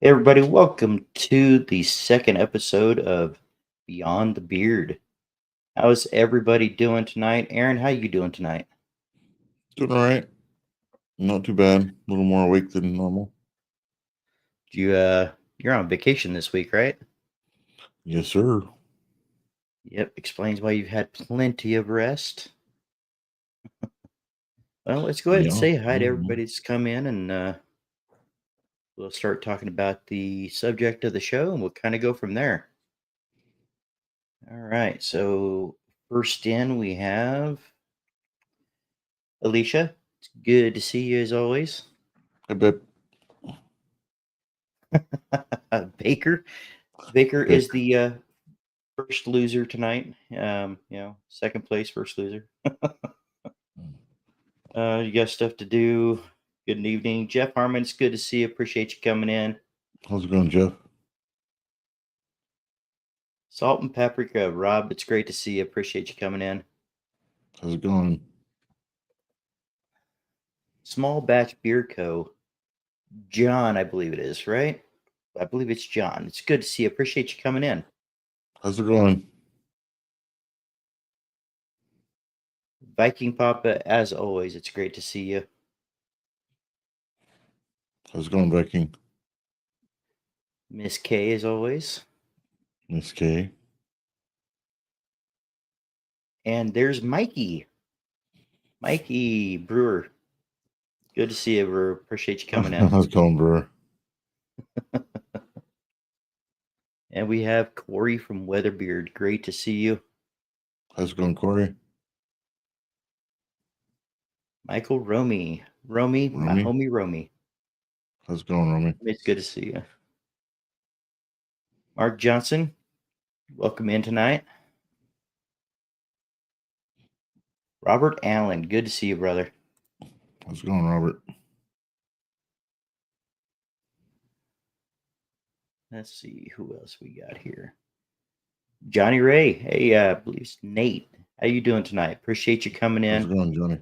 Hey everybody, welcome to the second episode of Beyond the Beard. How's everybody doing tonight? Aaron, how you doing tonight? Doing all right. Not too bad. A little more awake than normal. You're on vacation this week, right? Yes, sir. Yep, explains why you've had plenty of rest. Well, let's go ahead and Yeah. say hi to Mhm. everybody that's come in and we'll start talking about the subject of the show and we'll kind of go from there. All right, so first in we have Alicia. It's good to see you as always. I bet Baker. Baker pick. is the first loser tonight. Second place, first loser. You got stuff to do. Good evening, Jeff Harmon. It's good to see you. Appreciate you coming in. How's it going, Jeff? Salt and paprika, Rob. It's great to see you. Appreciate you coming in. How's it going? Small Batch Beer Co. John, I believe it is, right? I believe it's John. It's good to see you. Appreciate you coming in. How's it going? Viking Papa, as always, it's great to see you. How's it going, Viking? Miss K, as always. Miss K. And there's Mikey. Mikey Brewer. Good to see you, Brewer. Appreciate you coming in. How's it going, Brewer? And we have Corey from Weatherbeard. Great to see you. How's it going, Corey? Michael Romy. Romy, my Romy? homie Romy. How's it going, Romy? It's good to see you. Mark Johnson, welcome in tonight. Robert Allen, good to see you, brother. How's it going, Robert? Let's see who else we got here. Johnny Ray. Hey, I believe it's Nate. How you doing tonight? Appreciate you coming How's it in. going, Johnny?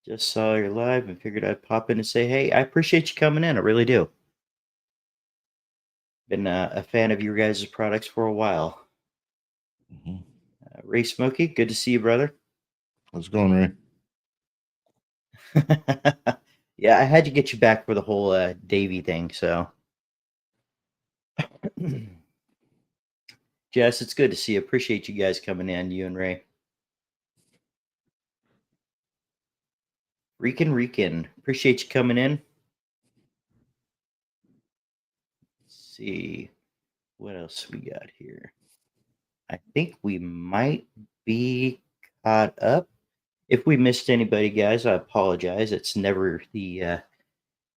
Just saw your live and figured I'd pop in and say, hey, I appreciate you coming in. I really do. Been a fan of your guys' products for a while. Mm-hmm. Ray Smokey, good to see you, brother. How's it going, Ray? Yeah, I had to get you back for the whole Davy thing. So, Jess, it's good to see you. Appreciate you guys coming in, you and Ray. Rican, appreciate you coming in. Let's see what else we got here. I think we might be caught up. If we missed anybody, guys, I apologize. It's never the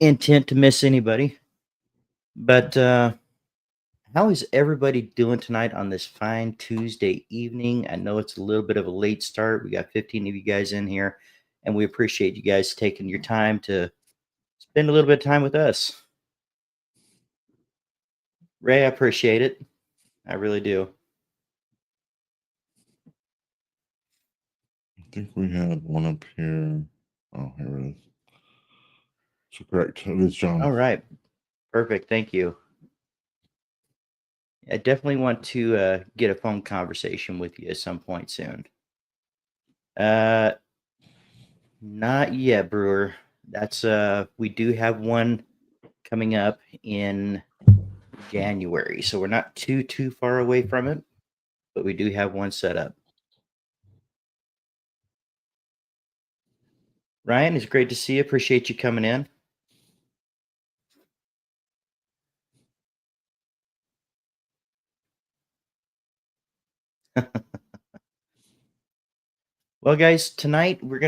intent to miss anybody. But how is everybody doing tonight on this fine Tuesday evening? I know it's a little bit of a late start. We got 15 of you guys in here, and we appreciate you guys taking your time to spend a little bit of time with us. Ray, I appreciate it. I really do. I think we had one up here. Oh, here it is. So correct. It is John. All right. Perfect. Thank you. I definitely want to get a phone conversation with you at some point soon. Uh, Not yet, Brewer. That's we do have one coming up in January, so we're not too far away from it, but we do have one set up. Ryan, it's great to see you. Appreciate you coming in. Well, guys, tonight we're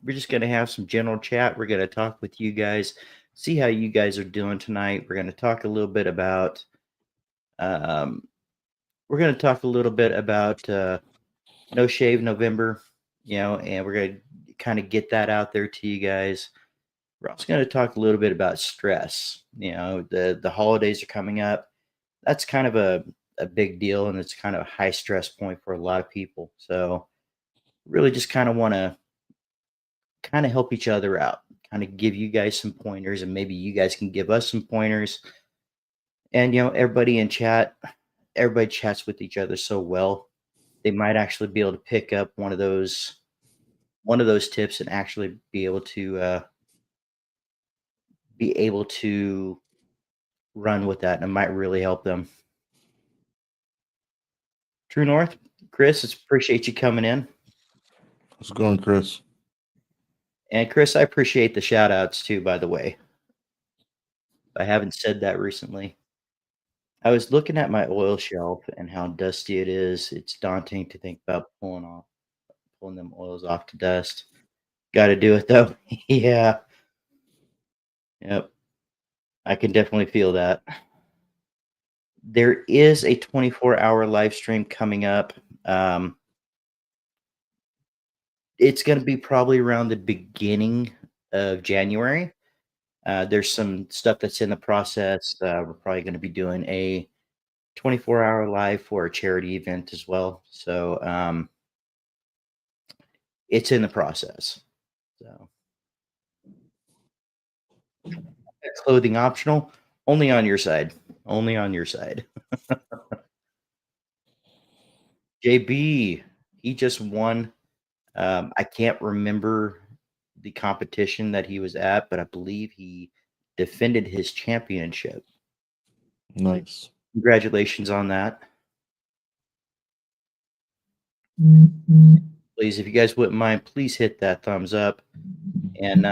just gonna have some general chat. We're gonna talk with you guys, see how you guys are doing tonight. Um, we're gonna talk a little bit about No Shave November, and we're gonna kind of get that out there to you guys. We're also going to talk a little bit about stress. The holidays are coming up. That's kind of a big deal, and it's kind of a high stress point for a lot of people. So really just kind of want to kind of help each other out, kind of give you guys some pointers, and maybe you guys can give us some pointers. And everybody in chat, everybody chats with each other so well. They might actually be able to pick up one of those tips and actually be able to run with that, and it might really help them. True North, Chris, it's appreciate you coming in. How's it going, Chris? And Chris, I appreciate the shout outs too, by the way. I haven't said that recently. I was looking at my oil shelf and how dusty it is. It's daunting to think about pulling them oils off to dust. Got to do it though. Yeah. Yep. I can definitely feel that. There is a 24-hour live stream coming up. Um, it's going to be probably around the beginning of January. There's some stuff that's in the process. We're probably going to be doing a 24-hour live for a charity event as well. So it's in the process. So clothing optional, only on your side. Only on your side. JB, he just won. I can't remember the competition that he was at, but I believe he defended his championship. Nice. Congratulations on that. Please, if you guys wouldn't mind, please hit that thumbs up. And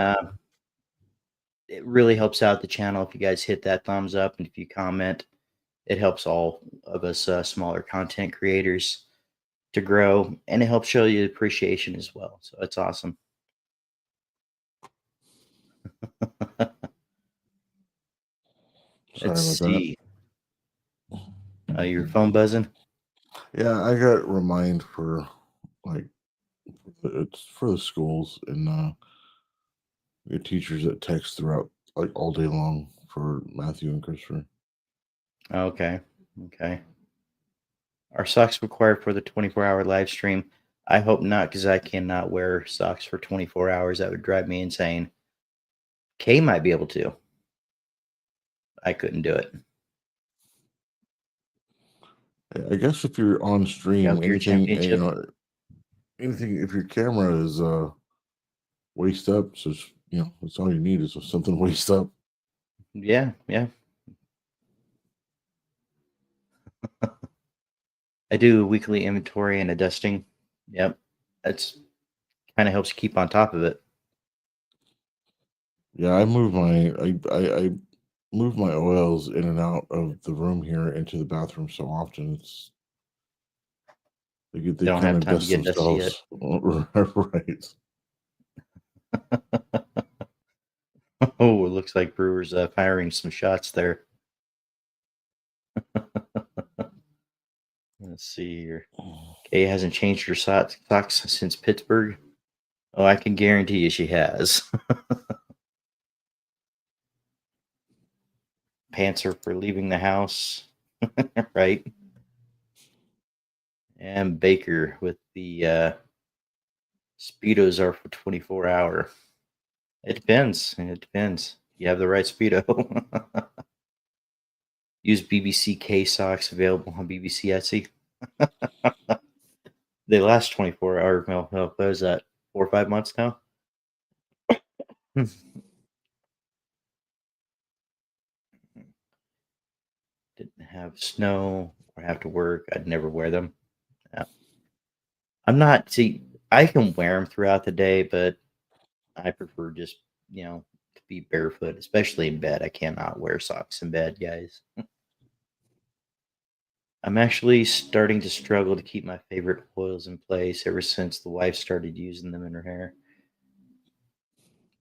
it really helps out the channel if you guys hit that thumbs up. And if you comment, it helps all of us smaller content creators to grow. And it helps show you appreciation as well. So it's awesome. Sorry Let's about see. Your phone buzzing? that. Yeah, I got remind for like it's for the schools and the teachers that text throughout like all day long for Matthew and Christopher. Okay. Okay. Are socks required for the 24-hour live stream? I hope not, because I cannot wear socks for 24 hours. That would drive me insane. Kay might be able to. I couldn't do it. I guess if you're on stream, Your championship. anything if your camera is waist up, so that's all you need is something waist up. Yeah, yeah. I do a weekly inventory and a dusting. Yep. That's kind of helps keep on top of it. Yeah, I move my oils in and out of the room here into the bathroom so often. They Don't kind have of time to dust get dusty yet. themselves. Right. Oh, it looks like Brewer's firing some shots there. Let's see here. Kay hasn't changed her socks since Pittsburgh. Oh, I can guarantee you she has. Pants are for leaving the house, right? And Baker with the Speedos are for 24-hour. It depends. It depends. You have the right Speedo. Use BBC K socks available on BBC Etsy. They last 24 hours. Well, what is that? 4 or 5 months now? Didn't have snow or have to work. I'd never wear them. Yeah. I'm not, see, I can wear them throughout the day, but I prefer just, to be barefoot, especially in bed. I cannot wear socks in bed, guys. I'm actually starting to struggle to keep my favorite oils in place ever since the wife started using them in her hair.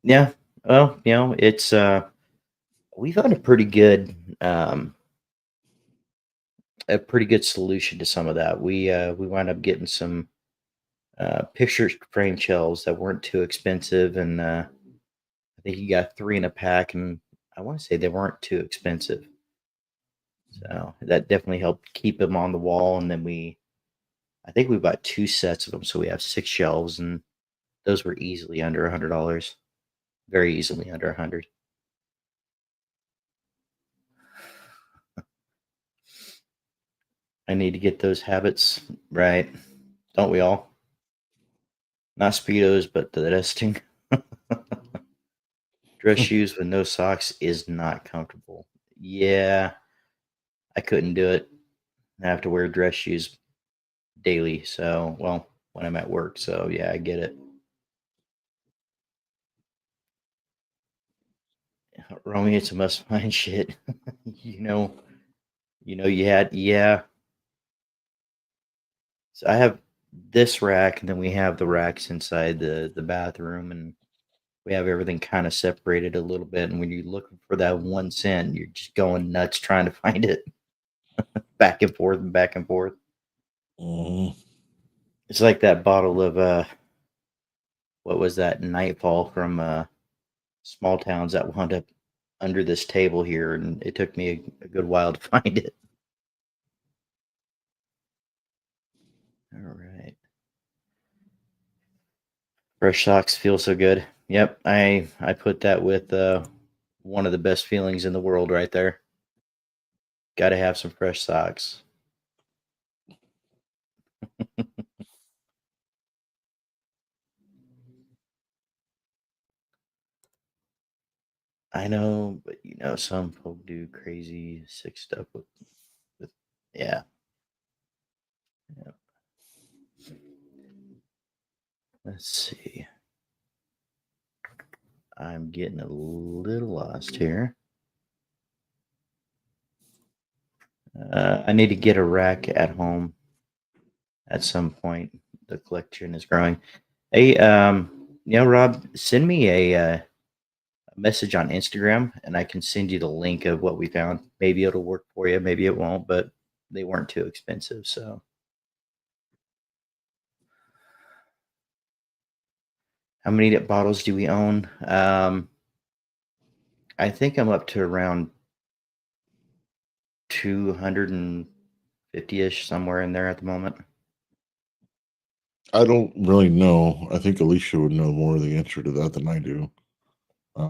Yeah. Well, it's we found a pretty good solution to some of that. We wound up getting some picture frame shelves that weren't too expensive, and I think you got 3 in a pack, and I want to say they weren't too expensive. So that definitely helped keep them on the wall. And then I think we bought 2 sets of them, so we have 6 shelves, and those were easily under $100. very easily under 100. I need to get those habits right. Don't we all? Not Speedos, but the testing. Dress shoes with no socks is not comfortable. Yeah, I couldn't do it. I have to wear dress shoes daily. So, well, when I'm at work. So, yeah, I get it. Romy, it's a must find shit. you know, you had, yeah. So I have this rack, and then we have the racks inside the bathroom, and we have everything kind of separated a little bit. And when you're looking for that 1 cent, you're just going nuts trying to find it back and forth and back and forth. Mhm. It's like that bottle of what was that Nightfall from Small Towns that wound up under this table here, and it took me a good while to find it. All right, fresh socks feel so good. Yep, I put that with one of the best feelings in the world right there. Got to have some fresh socks. I know, but some folk do crazy sick stuff with yeah. Yeah. Let's see. I'm getting a little lost here. I need to get a rack at home at some point. The collection is growing. Hey, Rob, send me a message on Instagram, and I can send you the link of what we found. Maybe it'll work for you. Maybe it won't, but they weren't too expensive. So, how many bottles do we own? I think I'm up to around 250-ish, somewhere in there at the moment. I don't really know. I think Alicia would know more of the answer to that than I do. Uh,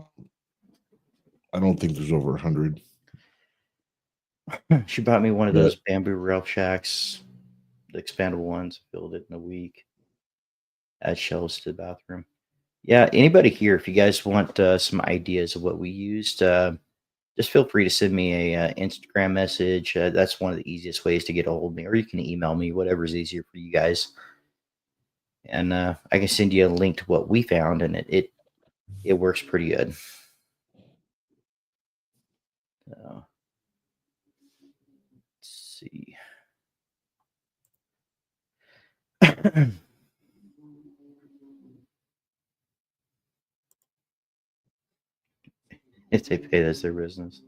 I don't think there's over 100. She bought me one of But those bamboo Ralph Shacks, the expandable ones. Filled it in a week. Add shelves to the bathroom. Yeah, anybody here, if you guys want some ideas of what we used, just feel free to send me a Instagram message. That's one of the easiest ways to get a hold of me, or you can email me, whatever's easier for you guys. And I can send you a link to what we found, and it works pretty good. Let's see. If they pay, that's their business.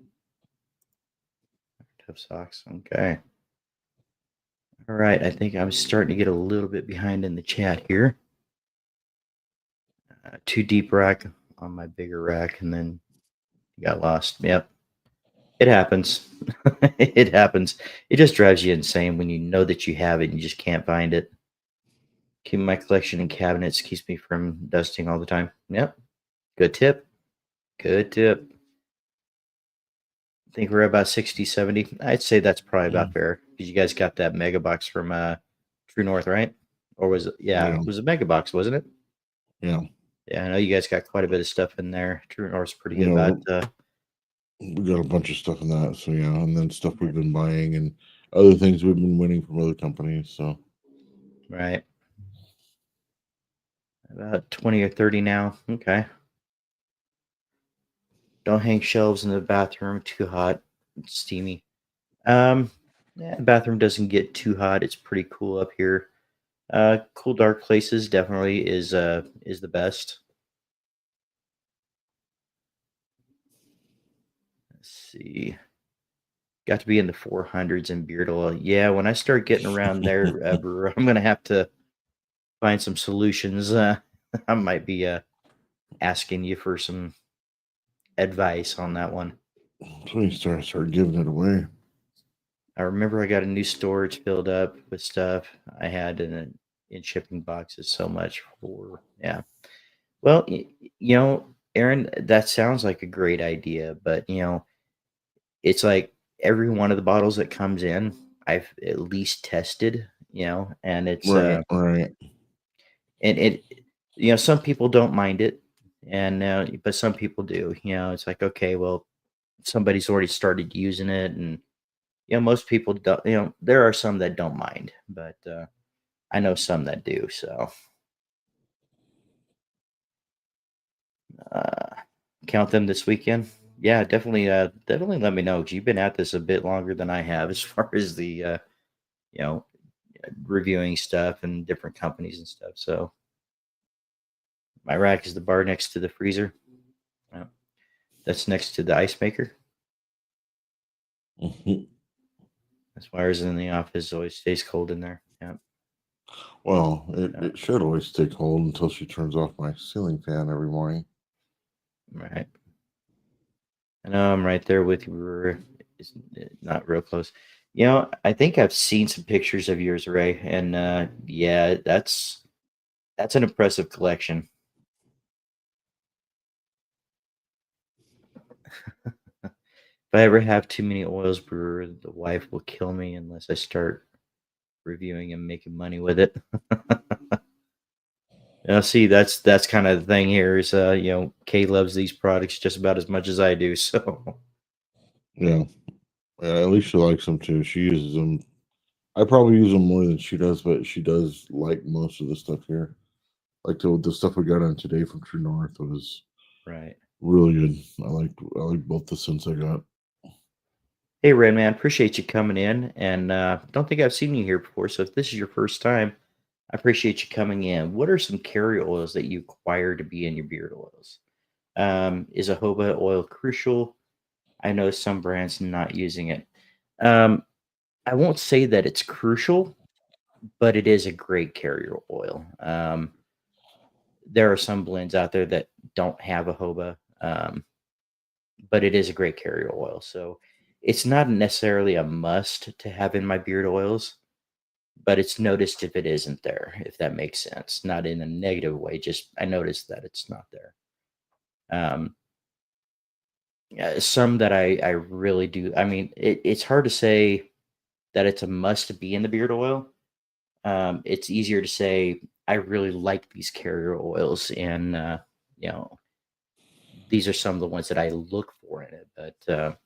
Tough socks. Okay. All right. I think I'm starting to get a little bit behind in the chat here. Too deep rack on my bigger rack, and then got lost. Yep. It happens. It happens. It just drives you insane when you know that you have it and you just can't find it. Keeping my collection in cabinets keeps me from dusting all the time. Yep. Good tip. Good tip. I think we're about 60, 70. I'd say that's probably about mm, fair because you guys got that mega box from True North, right? Or was it? Yeah, yeah, it was a mega box, wasn't it? yeah. Yeah, I know you guys got quite a bit of stuff in there. True North's pretty good You know, about we got a bunch of stuff in that. So yeah, and then stuff we've been buying and other things we've been winning from other companies. So right. About 20 or 30 now. Okay. Don't hang shelves in the bathroom. Too hot. It's steamy. Yeah, the bathroom doesn't get too hot. It's pretty cool up here. Cool dark places definitely is the best. Let's see. Got to be in the 400s in beard oil. Yeah, when I start getting around there, Brewer, I'm gonna have to find some solutions. I might be asking you for some advice on that one. so you start giving it away. I remember I got a new storage filled up with stuff I had in shipping boxes so much for yeah. Well, you know, Aaron, that sounds like a great idea, but it's like every one of the bottles that comes in, I've at least tested, and it's Right, right. and it some people don't mind it, and but some people do. It's like, okay, well, somebody's already started using it, and most people don't. There are some that don't mind, but I know some that do. So uh, count them this weekend. Yeah, definitely let me know, 'cause you've been at this a bit longer than I have as far as the you know reviewing stuff and different companies and stuff. So my rack is the bar next to the freezer. Yeah, that's next to the ice maker. Mhm. That's why ours in the office always stays cold in there. Yeah. Well, it, Uh, it should always stay cold until she turns off my ceiling fan every morning. right. I know I'm right there with you. It's not real close. I think I've seen some pictures of yours, Ray, and yeah, that's an impressive collection. If I ever have too many oils, brewer, the wife will kill me unless I start reviewing and making money with it. See, that's kind of the thing here is Kay loves these products just about as much as I do. So Yeah, yeah. At least she likes them too. She uses them. I probably use them more than she does, but she does like most of the stuff here. Like the stuff we got on today from True North was right. really good. I like both the scents I got. Hey, Red Man, appreciate you coming in, and don't think I've seen you here before. So if this is your first time, I appreciate you coming in. What are some carrier oils that you acquire to be in your beard oils? Is a jojoba oil crucial? I know some brands not using it. Um, I won't say that it's crucial, but it is a great carrier oil. There are some blends out there that don't have a jojoba, but it is a great carrier oil. So it's not necessarily a must to have in my beard oils, but it's noticed if it isn't there, if that makes sense. Not in a negative way, just I noticed that it's not there. Um, yeah, some that I really do. I mean, it's hard to say that it's a must to be in the beard oil. It's easier to say I really like these carrier oils, and you know, these are some of the ones that I look for in it. But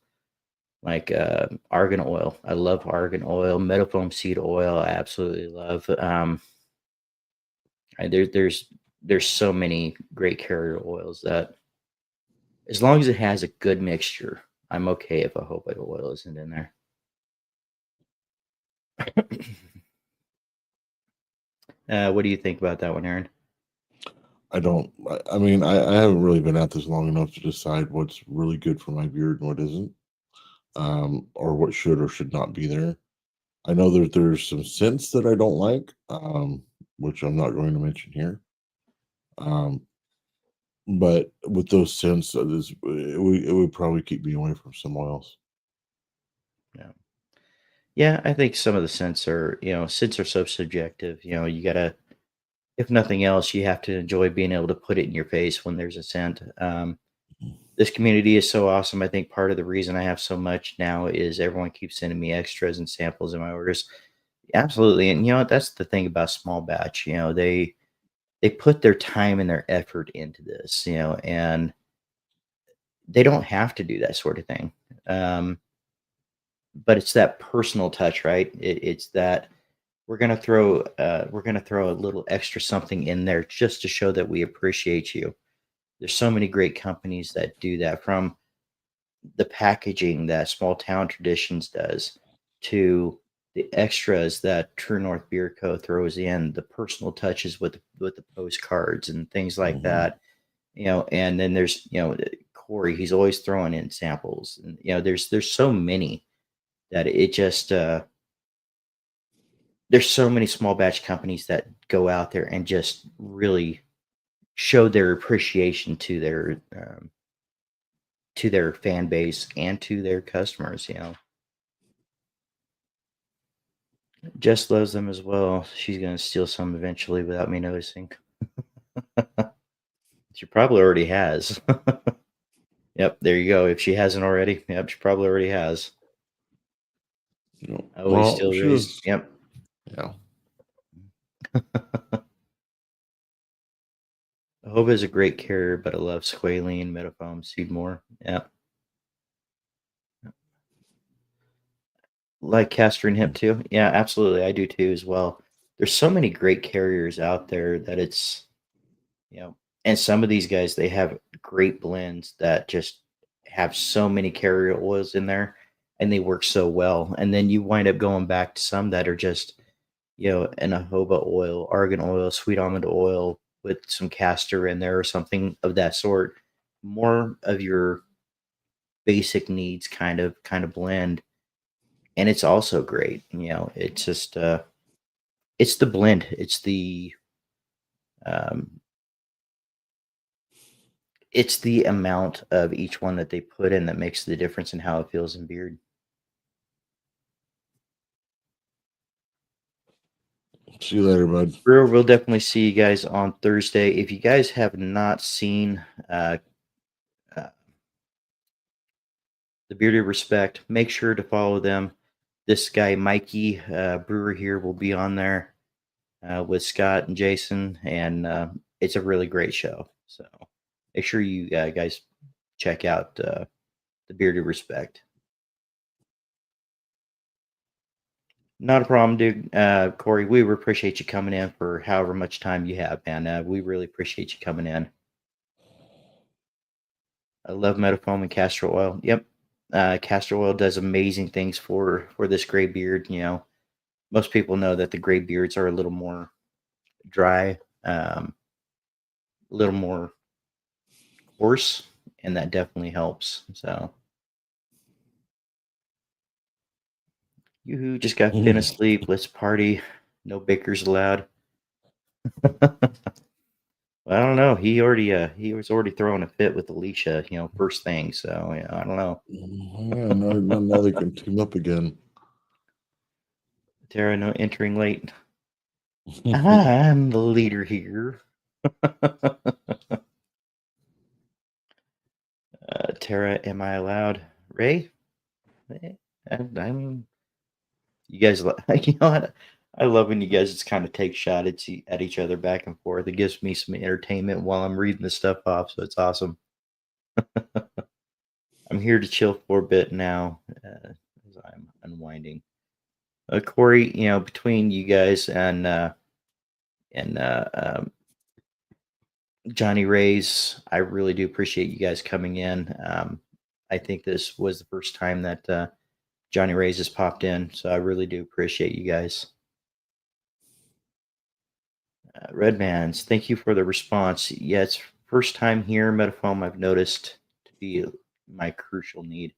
like argan oil, I love argan oil. Meadowfoam seed oil, I absolutely love. There's so many great carrier oils that as long as it has a good mixture, I'm okay if a jojoba oil isn't in there. What do you think about that one, Aaron? I don't. I mean, I haven't really been at this long enough to decide what's really good for my beard and what isn't, or what should or should not be there. I know that there's some scents that I don't like, which I'm not going to mention here. Um, but with those scents, it would probably keep me away from some oils. Yeah. Yeah, I think some of the scents are so subjective. You gotta, if nothing else, you have to enjoy being able to put it in your face when there's a scent. This community is so awesome. I think part of the reason I have so much now is everyone keeps sending me extras and samples in my orders. Absolutely, and that's the thing about small batch. They put their time and their effort into this. And they don't have to do that sort of thing. Um, but it's that personal touch, right? It's that we're gonna throw a little extra something in there just to show that we appreciate you. There's so many great companies that do that, from the packaging that Small Town Traditions does to the extras that True North Beer Co. throws in, the personal touches with the postcards and things like Hmm. that. And then there's Corey. He's always throwing in samples, and there's so many that it just there's so many small batch companies that go out there and just really show their appreciation to their fan base and to their customers. Jess loves them as well. She's gonna steal some eventually without me noticing. She probably already has. Yep, there you go. If she hasn't already, yep, she probably already has. Always Well, still she raised. was, Yep. yeah. Hope is a great carrier, but I love squalene, metafoam, seedmore. Yep. Like castor and hemp too. Yeah, absolutely. I do too as well. There's so many great carriers out there that it's, and some of these guys, they have great blends that just have so many carrier oils in there and they work so well. And then you wind up going back to some that are just, an jojoba oil, argan oil, sweet almond oil with some castor in there or something of that sort. More of your basic needs kind of blend. And it's also great. It's just it's the blend. Um it's the amount of each one that they put in that makes the difference in how it feels in beard. See you later, bud. We'll definitely see you guys on Thursday. If you guys have not seen uh, uh, the Bearded Respect, make sure to follow them. This guy Mikey Brewer here will be on there with Scott and Jason, and it's a really great show. So make sure you guys check out the Bearded Respect. Not a problem, dude. Corey, we appreciate you coming in for however much time you have, man. We really appreciate you coming in. I love metafoam and castor oil. Yep. Castor oil does amazing things for this gray beard. Most people know that the gray beards are a little more dry, a little more coarse, and that definitely helps. So, yoo-hoo, just got finished sleep. Let's party. No bakers allowed. I don't know. He was already throwing a fit with Alicia, first thing. So I don't know. Yeah, now they can team up again. Tara, no entering late. I'm the leader here. Tara, am I allowed? Ray, I'm. You guys, you know what? I love when you guys just kind of take shot at each other back and forth. It gives me some entertainment while I'm reading the stuff off, so it's awesome. I'm here to chill for a bit now as I'm unwinding. Corey, between you guys and Johnny Ray's, I really do appreciate you guys coming in. I think this was the first time that Johnny Ray's has popped in, so I really do appreciate you guys. Redmans, thank you for the response. Yeah, it's first time here. Metafoam, I've noticed to be my crucial need.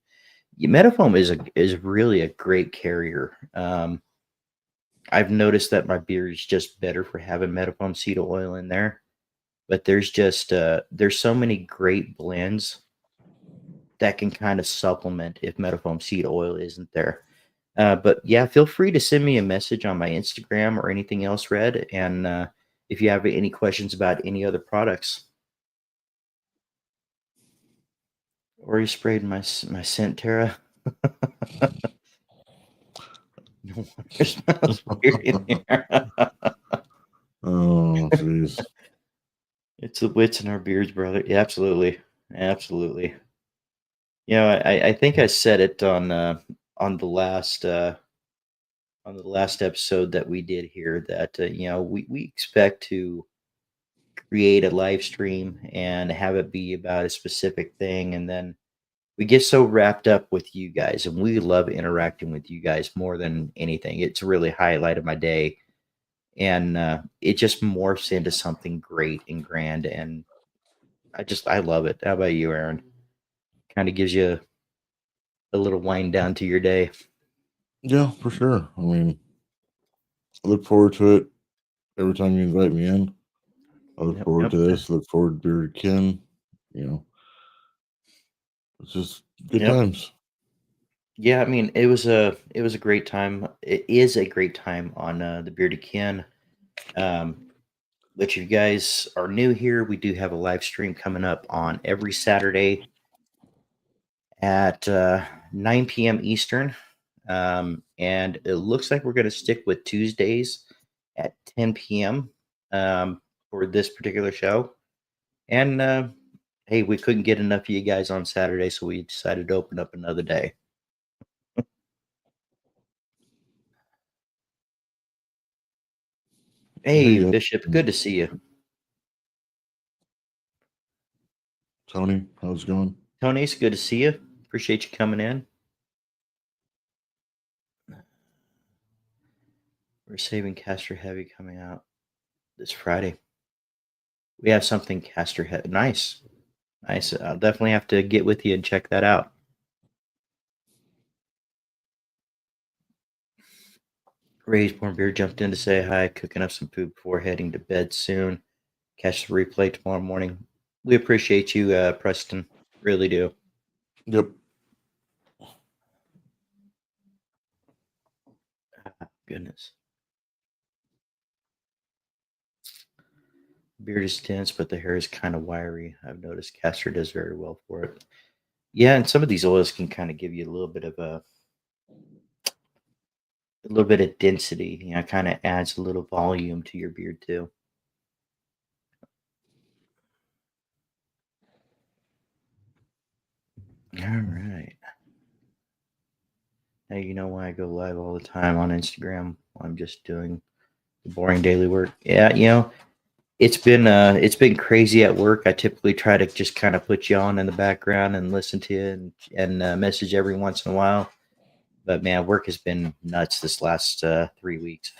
Yeah, Metafoam is really a great carrier. I've noticed that my beer is just better for having Metafoam seed oil in there. But there's so many great blends that can kind of supplement if Metafoam seed oil isn't there. But yeah, feel free to send me a message on my Instagram or anything else, Red. And if you have any questions about any other products, or you sprayed my scent, Tara. No wonder smells weird in here. Oh, jeez. It's the wits in our beards, brother. Yeah, absolutely, absolutely. I think I said it on the last episode that we did here that we expect to create a live stream and have it be about a specific thing, and then we get so wrapped up with you guys, and we love interacting with you guys more than anything. It's really highlight of my day, and it just morphs into something great and grand, and I love it. How about you, Aaron? Kind of gives you a little wind down to your day. Yeah, for sure. I mean, I look forward to it every time you invite me in. I look Yep, forward yep, to this. Look forward to Bearded Kin. You know, it's just good yep. times. Yeah, I mean, it was a great time. It is a great time on the Bearded Kin. Um, But if you guys are new here, we do have a live stream coming up on every Saturday at 9 p.m. Eastern. And it looks like we're going to stick with Tuesdays at 10 p.m. For this particular show. And hey, we couldn't get enough of you guys on Saturday, so we decided to open up another day. Hey, Hey, Bishop, good to see you. Tony, how's it going? Tony, it's good to see you. Appreciate you coming in. We're saving Caster Heavy coming out this Friday. We have something Caster Heavy. Nice. Nice. I'll definitely have to get with you and check that out. Ray's Beer jumped in to say hi, cooking up some food before heading to bed soon. Catch the replay tomorrow morning. We appreciate you, Preston. Really do. Yep. Goodness. Beard is dense, but the hair is kind of wiry. I've noticed Castor does very well for it. Yeah, and some of these oils can kind of give you a little bit of density. You know, kind of adds a little volume to your beard too. All right. Now you know why I go live all the time on Instagram. I'm just doing the boring daily work. Yeah, you know, it's been crazy at work. I typically try to just kind of put you on in the background and listen to you and message every once in a while. But man, work has been nuts this last 3 weeks.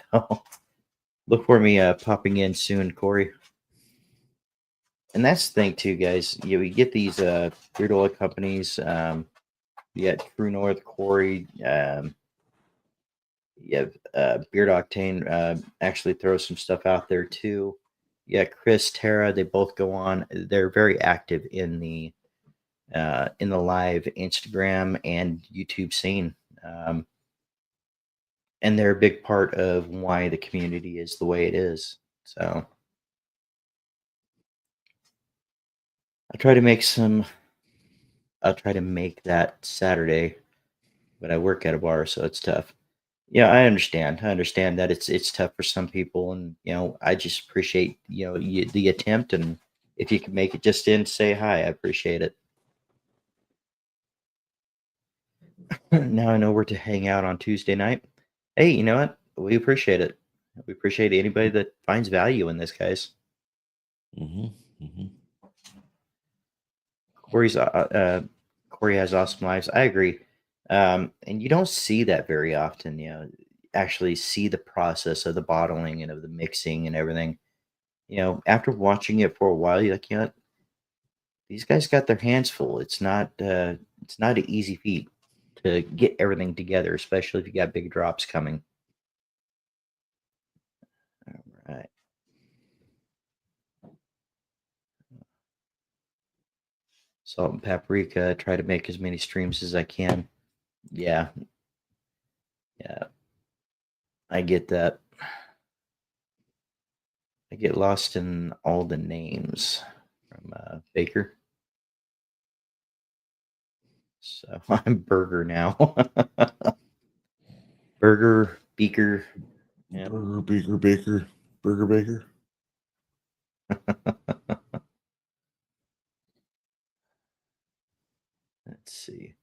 Look for me popping in soon, Corey. And that's the thing too, guys. You know, we get these beard oil companies. You got True North, Corey. You have Beard Octane actually throw some stuff out there too. Yeah, Chris, Tara, they both go on. They're very active in the live Instagram and YouTube scene. And they're a big part of why the community is the way it is. So I try to make some. I'll try to make that Saturday, but I work at a bar, so it's tough. Yeah, I understand. I understand that it's tough for some people, and you know, I just appreciate the attempt, and if you can make it just in, say hi. I appreciate it. Now I know where to hang out on Tuesday night. Hey, you know what? We appreciate it. We appreciate anybody that finds value in this, guys. Mm-hmm. Mm-hmm. Corey's Corey has awesome lives. I agree, and you don't see that very often. You know, actually see the process of the bottling and of the mixing and everything. You know, after watching it for a while, you're like, you know, these guys got their hands full. It's not an easy feat to get everything together, especially if you got big drops coming. All right. Salt and paprika. Try to make as many streams as I can. Yeah, yeah, I get that. I get lost in all the names from Baker. So I'm Burger now. Burger, Beaker. Yeah. Burger, Baker, Baker, Burger, Baker. Let's see.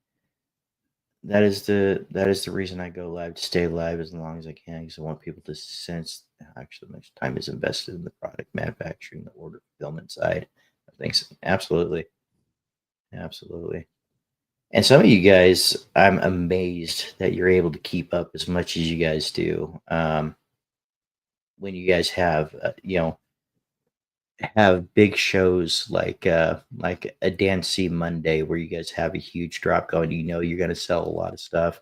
That is the reason I go live, to stay live as long as I can, because I want people to sense actually much time is invested in the product manufacturing, the order fulfillment side of things. Absolutely, absolutely. And some of you guys, I'm amazed that you're able to keep up as much as you guys do. When you guys have, have big shows like a Dancy Monday where you guys have a huge drop going, you know you're going to sell a lot of stuff,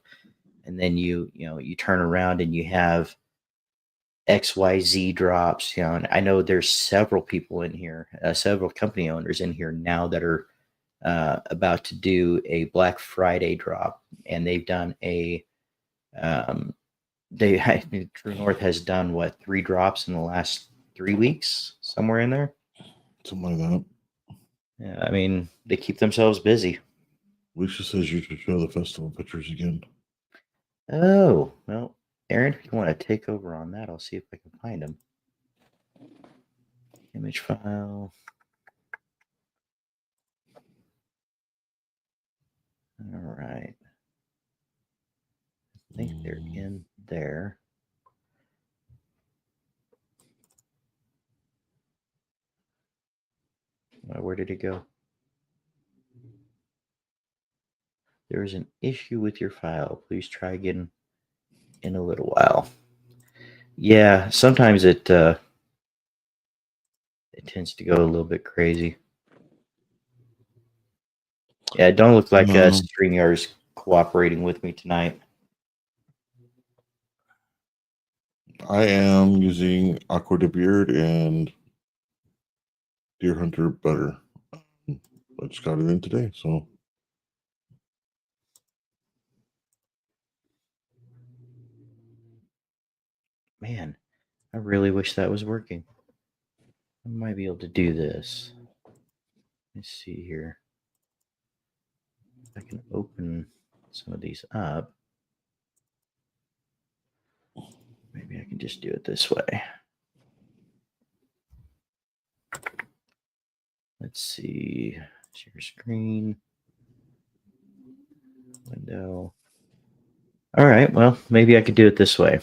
and then you turn around and you have XYZ drops, you know, and I know there's several people in here, several company owners in here now that are about to do a Black Friday drop, and they've done a um, they True North has done what, 3 drops in the last 3 weeks, somewhere in there. Something like that. Yeah, I mean, they keep themselves busy. Alicia says you should show the festival pictures again. Oh, well, Aaron, if you want to take over on that, I'll see if I can find them. Image file. All right. I think they're in there. Where did it go? There is an issue with your file. Please try again in a little while. Yeah, sometimes it tends to go a little bit crazy. Yeah, it don't look like StreamYard's cooperating with me tonight. I am using Aqua de Beard and Deer Hunter butter. I just got it in today, so. Man, I really wish that was working. I might be able to do this. Let's see here. I can open some of these up. Maybe I can just do it this way. Let's see. Share screen. Window. All right. Well, maybe I could do it this way.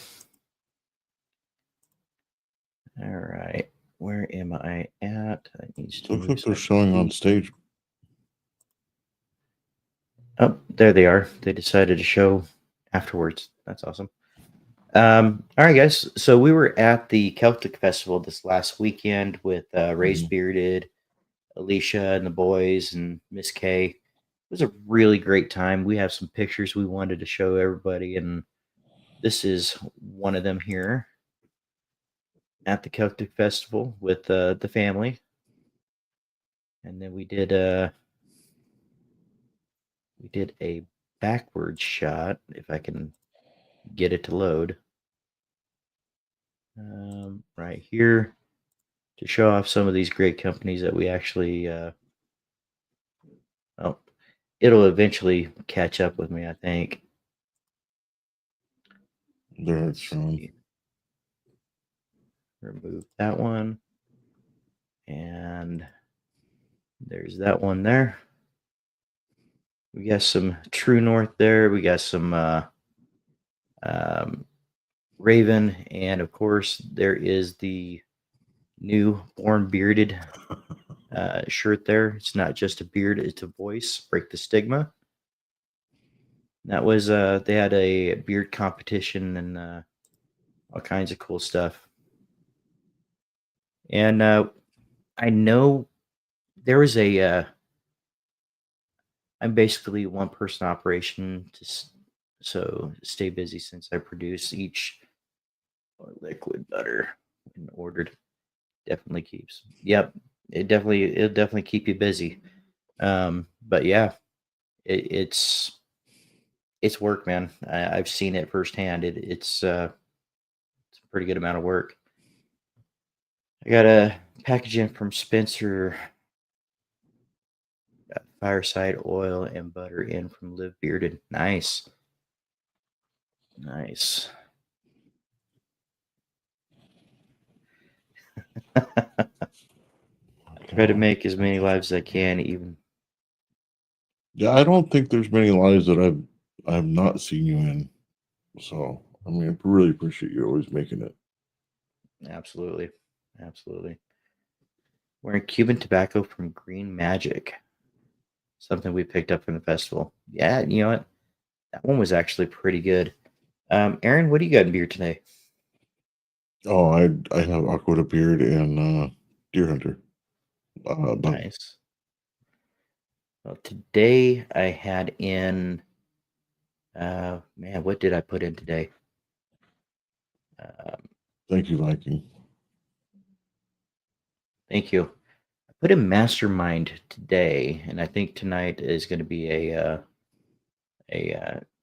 All right. Where am I at? That needs to Looks move. like So they're I can showing on see. stage. Oh, there they are. They decided to show afterwards. That's awesome. All right, guys. So we were at the Celtic Festival this last weekend with Raised Bearded, Alicia, and the boys, and Miss K. It was a really great time. We have some pictures we wanted to show everybody, and this is one of them here at the Celtic Festival with the family. And then we did a backwards shot, if I can get it to load. Right here to show off some of these great companies that we actually well, it'll eventually catch up with me, I think. There it's showing. Remove that one. And there's that one there. We got some True North there. We got some Raven. And of course, there is the new Born Bearded shirt there. It's not just a beard, it's a voice. Break the stigma. That was they had a beard competition and all kinds of cool stuff. And I know there was a I'm basically one person operation to so stay busy since I produce each liquid butter and ordered. Definitely keeps. Yep, it'll definitely keep you busy. But yeah, it's work, man. I've seen it firsthand. It's a pretty good amount of work. I got a package in from Spencer. Got Fireside oil and butter in from Live Bearded. Nice. Nice. Try to make as many lives as I can, even. Yeah, I don't think there's many lives that I've not seen you in. So I mean, I really appreciate you always making it. Absolutely. Absolutely. Wearing Cuban tobacco from Green Magic. Something we picked up from the festival. Yeah, you know what? That one was actually pretty good. Aaron, what do you got in beer today? Oh, I have Aqua de Beard and Deer Hunter. Butter. Nice. Well, today I had in man, what did I put in today? Um, Thank you, Viking. thank you. I put in Mastermind today, and I think tonight is going to be a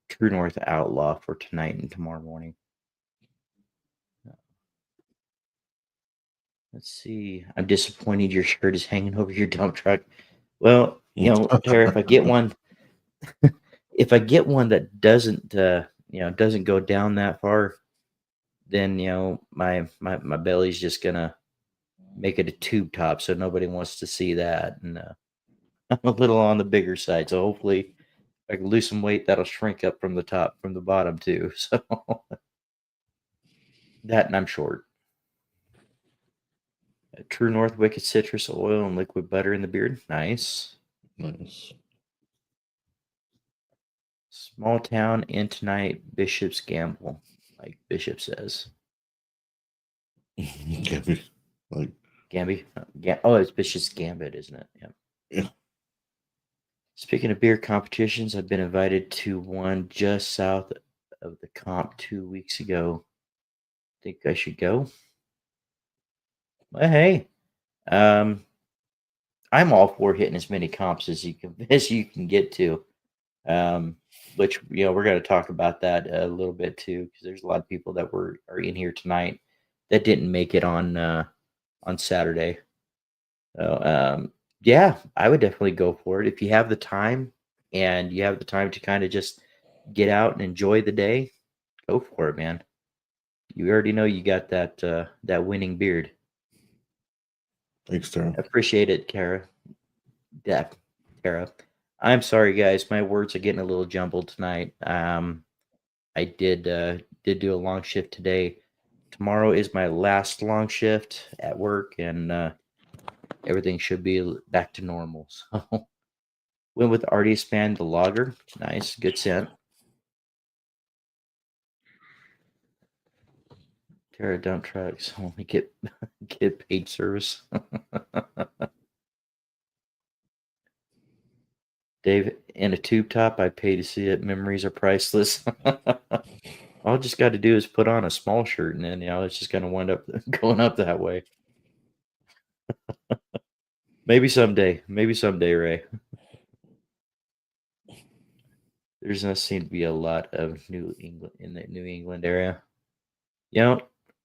True North Outlaw for tonight and tomorrow morning. Let's see. I'm disappointed your shirt is hanging over your dump truck. Well, Tara, if I get one, if I get one that doesn't, doesn't go down that far, then my belly's just gonna make it a tube top, so nobody wants to see that. And I'm a little on the bigger side, so hopefully I can lose some weight. That'll shrink up from the top, from the bottom too. So that, and I'm short. True North Wicked citrus oil and liquid butter in the beard. Nice. Nice. Small town in tonight. Bishop's Gamble, like Bishop says. Can't be like Gamby. Oh, it's Bishop's Gambit, isn't it? Yeah. yeah. Speaking of beer competitions, I've been invited to one just south of the comp 2 weeks ago. Think I should go? Well, hey, um, I'm all for hitting as many comps as you can as you can get to. Which we're going to talk about that a little bit too, because there's a lot of people that are in here tonight that didn't make it on Saturday. So yeah, I would definitely go for it if you have the time and you have the time to kind of just get out and enjoy the day. Go for it, man. You already know you got that winning beard. Thanks, Tara. Appreciate it, Kara. Yeah, Kara. I'm sorry, guys. My words are getting a little jumbled tonight. I did do a long shift today. Tomorrow is my last long shift at work, and everything should be back to normal. So went with Artie Span the Logger. Nice, good scent. Terra dump trucks only get paid service. Dave, in a tube top, I pay to see it. Memories are priceless. All I just got to do is put on a small shirt, and then it's just gonna wind up going up that way. Maybe someday. Maybe someday, Ray. There doesn't seem to be a lot of New England in the New England area. You know,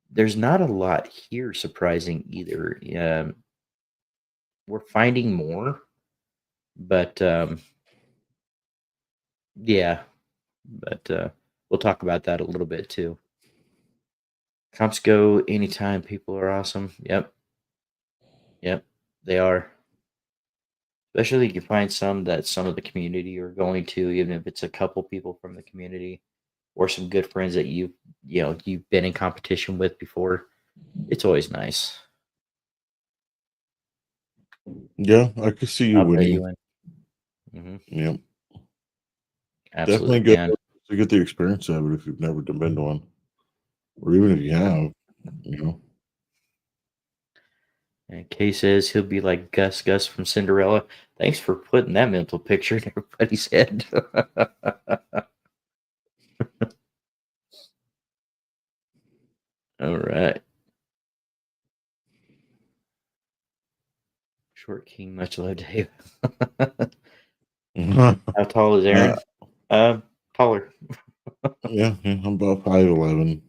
there's not a lot here, surprising either. We're finding more, but yeah, but we'll talk about that a little bit too. Comps go anytime. People are awesome. Yep, yep, they are. Especially you find some that some of the community are going to, even if it's a couple people from the community or some good friends that you've been in competition with before. It's always nice. Yeah, I could see you I'll bet winning. you win. Yeah, definitely Absolutely, good man. to get the experience of it if you've never been to one, or even if you Yeah. have. You know, And Kay says he'll be like Gus from Cinderella. Thanks for putting that mental picture in everybody's head. All right. Short King, much love, Dave. How tall is uh, Aaron? Taller. yeah, I'm about 5'11".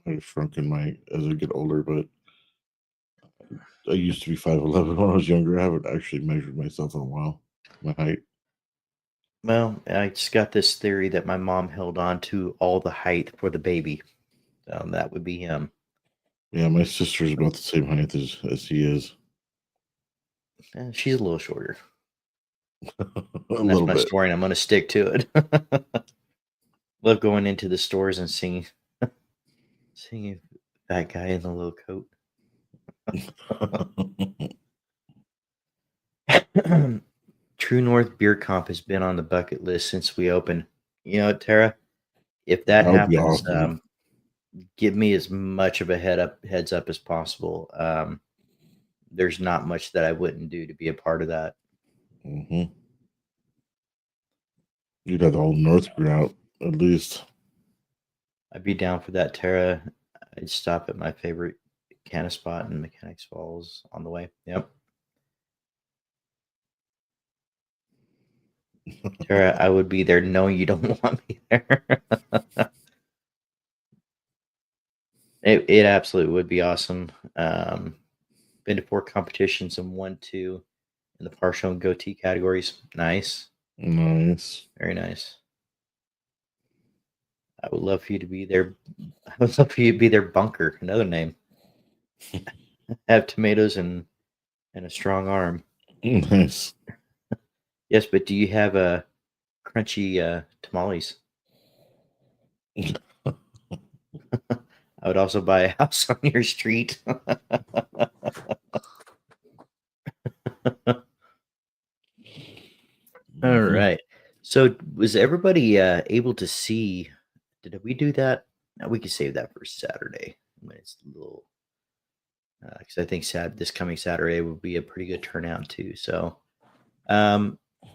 I've shrunk in my as I get older, but I used to be 5'11" when I was younger. I haven't actually measured myself in a while. My height. Well, I just got this theory that my mom held on to all the height for the baby. That would be him. Yeah, my sister's about the same height as he is. She's a little shorter. A And that's little my bit. story, and I'm going to stick to it. Love going into the stores and seeing that guy in the little coat. True North Beer Comp has been on the bucket list since we opened. Tara, if that That would be happens, awesome. give me as much of a heads up as possible. There's not much that I wouldn't do to be a part of that. Hmm. You'd have the whole North Beer out at least. I'd be down for that, Tara. I'd stop at my favorite canna spot in Mechanics Falls on the way. Yep. Tara, I would be there knowing you don't want me there. It absolutely would be awesome. Been to 4 competitions and won 2 in the partial and goatee categories. Nice. Nice. Very nice. I would love for you to be there. I would love for you to be their bunker. Another name. Have tomatoes and a strong arm. Nice. Yes, but do you have a crunchy tamales? I would also buy a house on your street. All Mhm. right. So was everybody able to see? Did we do that? No, we could save that for Saturday when it's a little. Because I think this coming Saturday would be a pretty good turnout too. So um, let's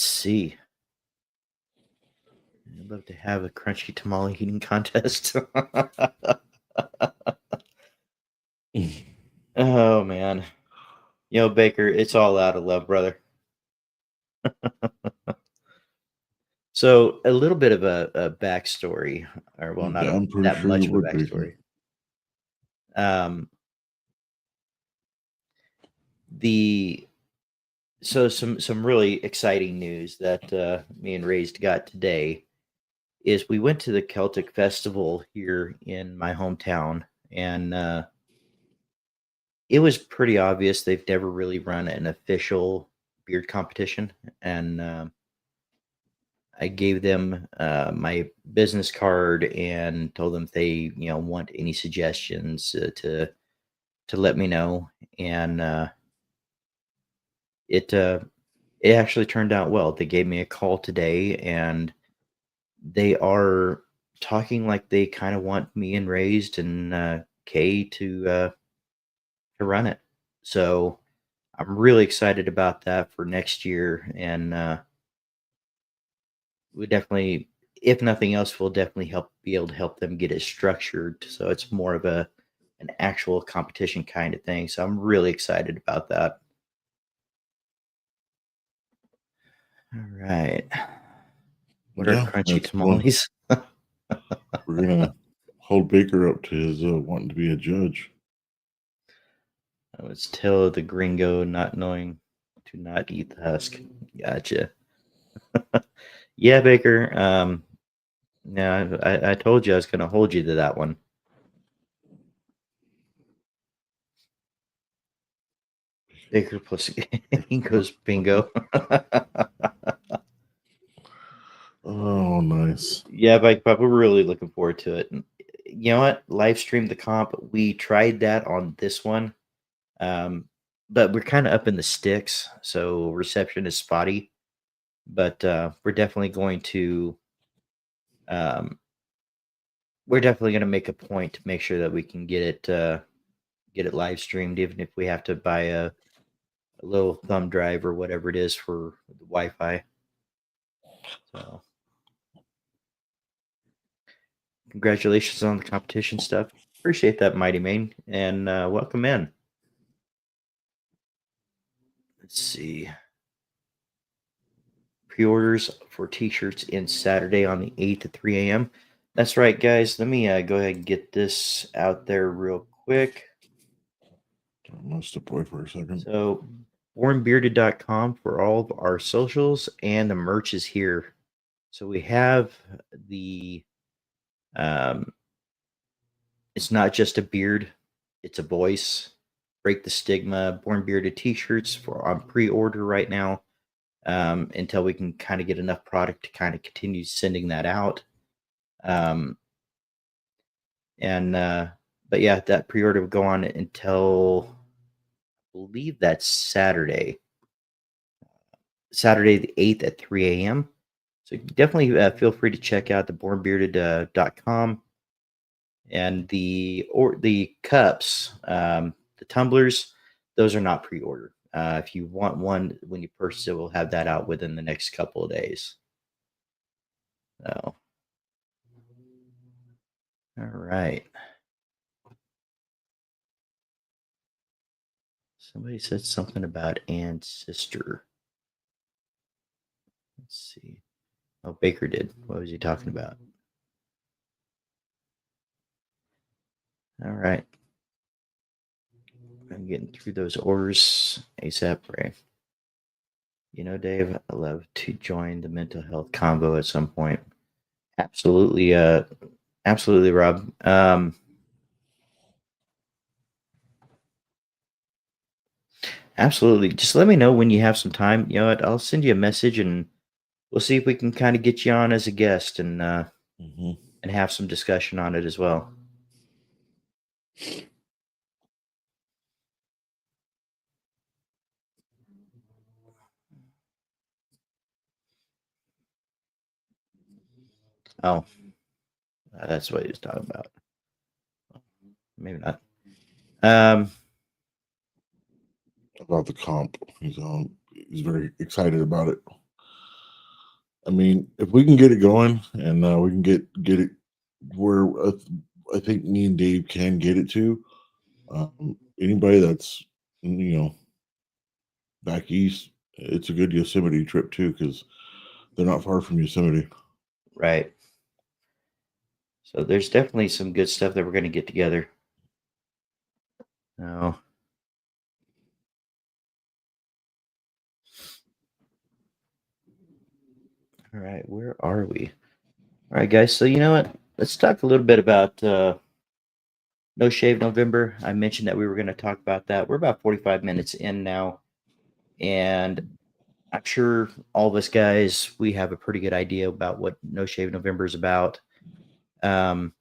see. I'd love to have a crunchy tamale eating contest. Oh man, Baker, it's all out of love, brother. So a little bit of a backstory, or well, not Yeah, I'm pretty that sure you much of a would, Baker. backstory. Um, the so some really exciting news that me and Raised got today is we went to the Celtic Festival here in my hometown, and it was pretty obvious they've never really run an official beard competition, and I gave them my business card and told them if they want any suggestions to let me know, and it it actually turned out well. They gave me a call today, and they are talking like they kind of want me and Raised and Kay to run it. So I'm really excited about that for next year, and we definitely, if nothing else, we'll definitely help be able to help them get it structured so it's more of an actual competition kind of thing. So I'm really excited about that. All right. What are Yeah, crunchy that's tamales? we're gonna hold Baker up to his wanting to be a judge. I was tell the gringo not knowing to not eat the husk. Gotcha. Yeah, Baker. Yeah, I told you I was going to hold you to that one. Baker plus he goes bingo. Oh, nice. Yeah, Bike Pop, we're really looking forward to it. And you know what? Live stream the comp. We tried that on this one, um, but we're kind of up in the sticks, so reception is spotty. But we're definitely going to um, we're definitely going to make a point to make sure that we can get it live streamed, even if we have to buy a little thumb drive or whatever it is for the Wi-Fi. So congratulations on the competition stuff. Appreciate that, Mighty Main, and welcome in. Let's see. Pre-orders for t-shirts in Saturday on the 8th at 3 a.m. That's right, guys. Let me go ahead and get this out there real quick. I must step away for a second. So, bornbearded.com for all of our socials, and the merch is here. So we have the um, it's not just a beard, it's a voice. Break the stigma. Born bearded t-shirts for on pre-order right now, until we can kind of get enough product to kind of continue sending that out. Um, and but yeah, that pre-order will go on until I believe that's Saturday the 8th at 3 a.m. So definitely feel free to check out the bornbearded.com and the cups, the tumblers. Those are not pre-ordered. If you want one when you purchase it, we'll have that out within the next couple of days. So, all right. Somebody said something about Ann's sister. Let's see. Oh, Baker did. What was he talking about? All right. I'm getting through those orders ASAP, Ray. You know, Dave, I love to join the mental health combo at some point. Absolutely, absolutely, Rob. Absolutely. Just let me know when you have some time. You know what? I'll send you a message and we'll see if we can kind of get you on as a guest Hmm. and have some discussion on it as well. Oh, that's what he was talking about. Maybe not. Um, About the comp. He's very excited about it. I mean, if we can get it going and we can get it where I think me and Dave can get it to. Anybody that's back east, it's a good Yosemite trip too because they're not far from Yosemite. right. So there's definitely some good stuff that we're going to get together. No. All right. Where are we? All right, guys. So you know what? Let's talk a little bit about No Shave November. I mentioned that we were going to talk about that. We're about 45 minutes in now, and I'm sure all of us guys we have a pretty good idea about what No Shave November is about. Um,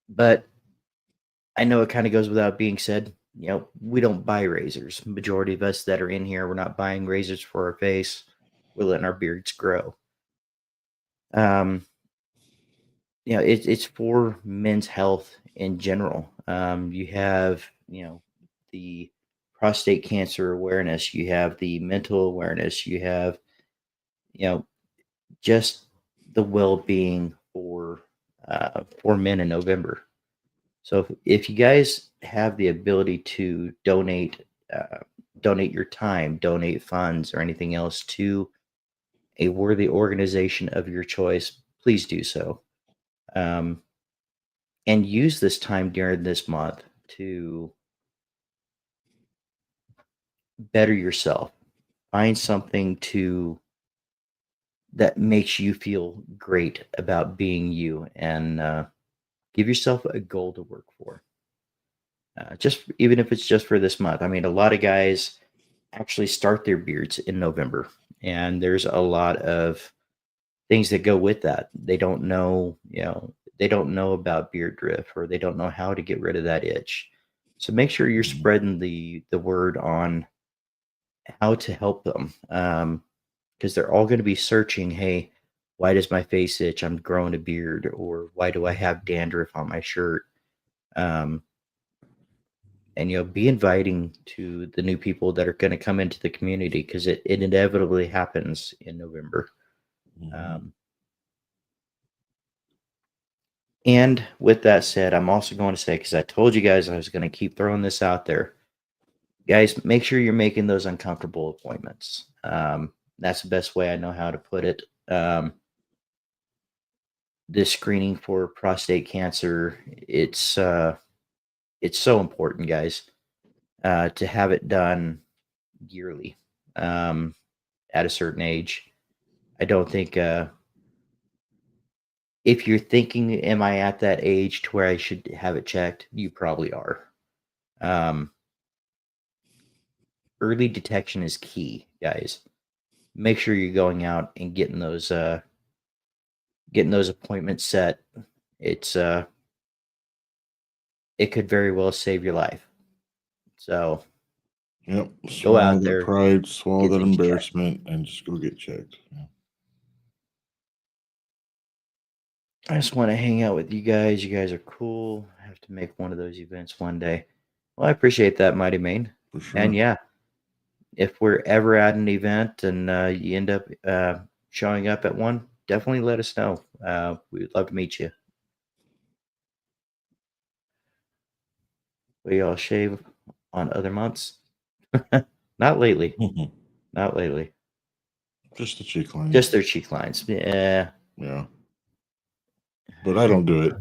but I know it kind of goes without being said. You know, we don't buy razors. Majority of us that are in here, we're not buying razors for our face. We're letting our beards grow. Um, you know, it's for men's health in general. You have, you know, the prostate cancer awareness. You have the mental awareness. You have, you know, just the well-being for men in November. So if you guys have the ability to uh, donate your time, donate funds, or anything else to a worthy organization of your choice, please do so. Um, and use this time during this month to better yourself. Find something to that makes you feel great about being you, and give yourself a goal to work for. Just even if it's just for this month. I mean, a lot of guys actually start their beards in November, and there's a lot of things that go with that. They don't know, you know, they don't know about beard drift, or they don't know how to get rid of that itch. So make sure you're Mhm. spreading the word on how to help them, because they're all going to be searching. Hey, why does my face itch? I'm growing a beard, or why do I have dandruff on my shirt? Um, and you know, be inviting to the new people that are going to come into the community, because it inevitably happens in November. Mhm. Um, and with that said, I'm also going to say, because I told you guys I was going to keep throwing this out there, guys, make sure you're making those uncomfortable appointments. That's the best way I know how to put it. This screening for prostate cancer, it's so important, guys, to have it done yearly, um, at a certain age. I don't think if you're thinking, am I at that age to where I should have it checked? You probably are. Um, Early detection is key, guys. Make sure you're going out and getting those appointments set. It's it could very well save your life. So Yep. go Swallow out that there, pride, swallow get that things checked. embarrassment, and just go get checked. Yeah. I just want to hang out with you guys. You guys are cool. I have to make one of those events one day. Well, I appreciate that, Mighty Main. For And sure. yeah, if we're ever at an event and you end up showing up at one, definitely let us know. We'd love to meet you. We all shave on other months. Not lately. Not lately. Just the cheek Just lines. their cheek lines. Yeah. Yeah. But I don't do it.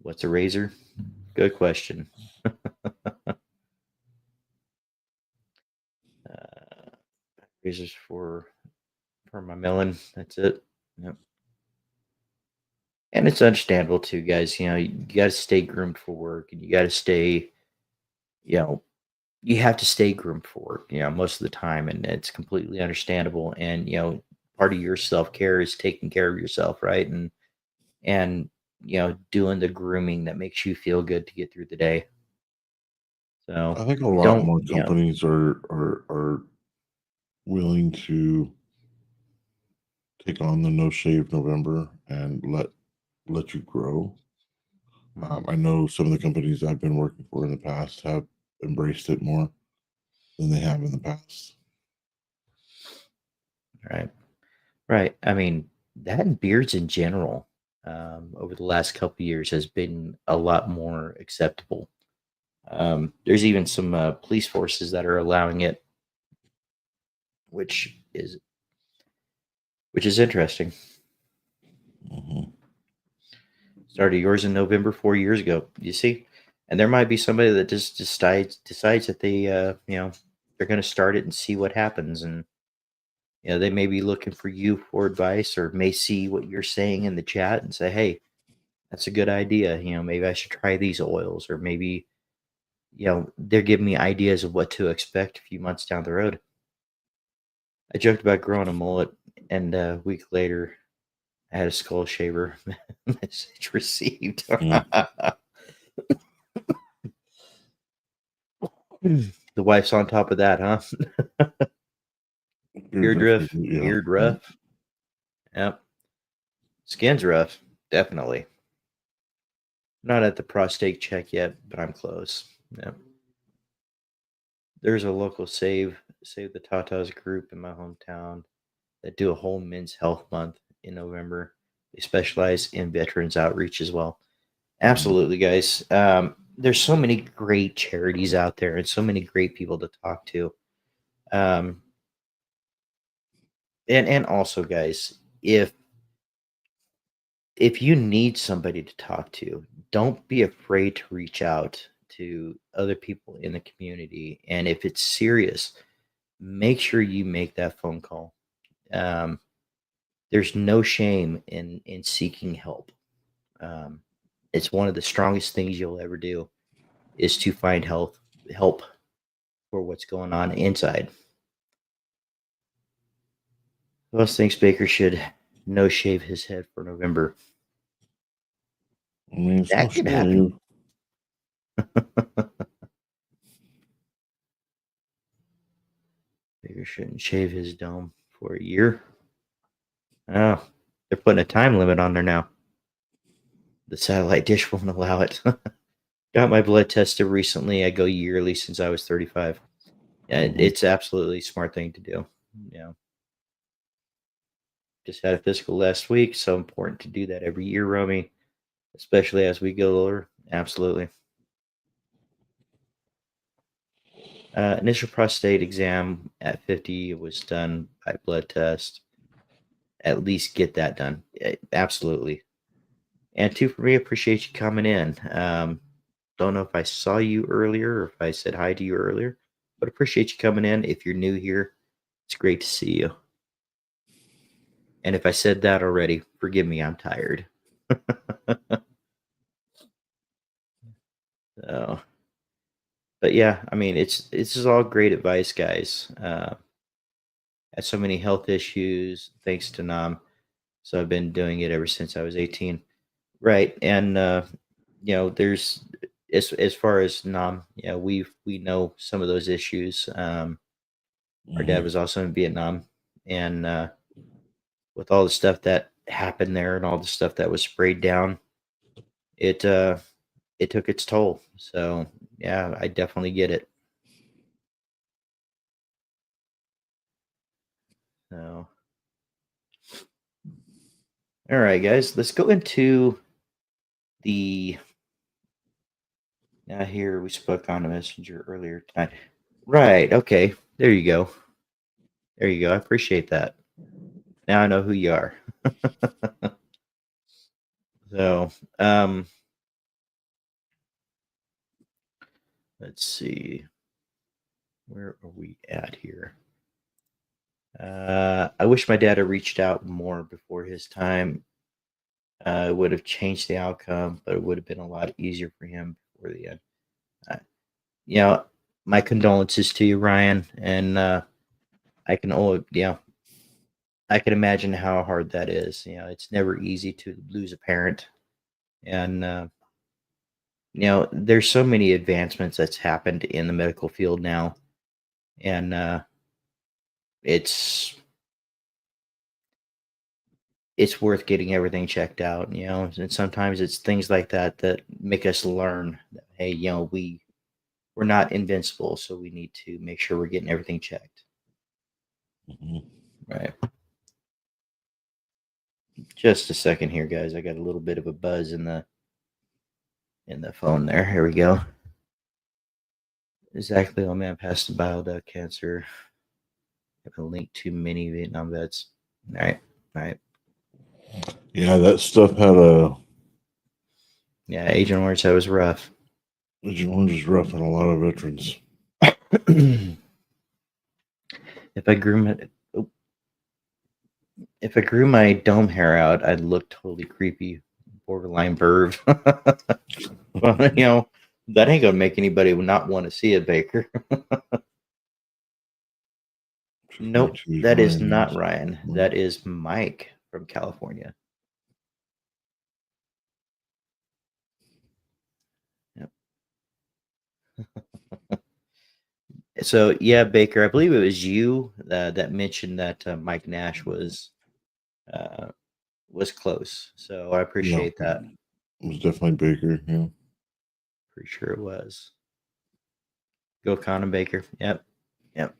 What's a razor? Good question. Uh, razors for my melon. That's it. Yep. And it's understandable too, guys. You got to stay groomed for work, and you got to stay. You know, you have to stay groomed for work. Most of the time, and it's completely understandable. And part of your self care is taking care of yourself, right? And doing the grooming that makes you feel good to get through the day. So I think a lot don't more companies are willing to take on the No Shave November and let you grow. Mhm. I know some of the companies I've been working for in the past have embraced it more than they have in the past. Right. Right. I mean, that and beards in general, over the last couple of years has been a lot more acceptable. There's even some police forces that are allowing it, which is which is interesting. Mhm. Started yours in November 4 years ago. You see, and there might be somebody that just decides that they're going to start it and see what happens, and they may be looking for you for advice, or may see what you're saying in the chat and say, hey, that's a good idea. Maybe I should try these oils, or maybe, they're giving me ideas of what to expect a few months down the road. I joked about growing a mullet, and a week later, I had a skull shaver. Message received. Mm. The wife's on top of that, huh? Beard Beard rough, rough, yeah, beard yeah. rough. Yep. Skin's rough, definitely. Not at the prostate check yet, but I'm close. Yep. There's a local Save the Tatas group in my hometown that do a whole men's health month in November. They specialize in veterans outreach as well. Mhm. Absolutely, guys. There's so many great charities out there and so many great people to talk to. Um, and also, guys, if you need somebody to talk to, don't be afraid to reach out to other people in the community. And if it's serious, make sure you make that phone call. Um, there's no shame in seeking help. Um, it's one of the strongest things you'll ever do is to find help for what's going on inside. Who else thinks Baker should no shave his head for November? I mean, it's no That could happen. shame. Baker shouldn't shave his dome for a year. Oh, they're putting a time limit on there now. The satellite dish won't allow it. Got my blood tested recently. I go yearly since I was 35. Yeah, Mhm. it's absolutely a smart thing to do. Yeah. Just had a physical last week, so important to do that every year, Romy, especially as we get older. Absolutely. Initial prostate exam at 50 was done by blood test. At least get that done. Absolutely. And two, for me, appreciate you coming in. Don't know if I saw you earlier or if I said hi to you earlier, but appreciate you coming in. If you're new here, it's great to see you. And if I said that already, forgive me, I'm tired. So, but yeah, I mean, this is all great advice, guys. Had so many health issues thanks to Nam, so I've been doing it ever since I was 18. Right, and there's as far as Nam, we know some of those issues. Our dad Mhm. was also in Vietnam, and with all the stuff that happened there and all the stuff that was sprayed down, it it took its toll. So yeah, I definitely get it. So all right, guys, let's go into the. Now here we spoke on a messenger earlier tonight. Right. Okay. There you go. There you go. I appreciate that. Now I know who you are. So, um, Let's see. Where are we at here? I wish my dad had reached out more before his time. It would have changed the outcome, but it would have been a lot easier for him before the end. Uh, you know, my condolences to you, Ryan, and I can only, I can imagine how hard that is. It's never easy to lose a parent, and there's so many advancements that's happened in the medical field now, and it's it's worth getting everything checked out. And sometimes it's things like that that make us learn that, hey, we're not invincible, so we need to make sure we're getting everything checked. Mhm. Right. Just a second here, guys. I got a little bit of a buzz in the phone there. Here we go. Exactly. Oh man, passed the bile duct cancer. Have a link to many Vietnam vets. All right. All right. Yeah, that stuff had a Yeah, Agent Orange, that was rough. Agent Orange is rough on a lot of veterans. if I grew my oh, if I grew my dome hair out, I'd look totally creepy, borderline perv. Well, that ain't gonna make anybody not want to see it, Baker. Nope, Choose that is Ryan not Haynes. Ryan. That is Mike from California. Yep. So yeah, Baker, I believe it was you that mentioned that Mike Nash uh, was close. So I Yeah, appreciate that. it was definitely Baker. Yeah. Pretty sure it was. Go Con and Baker. Yep. Yep.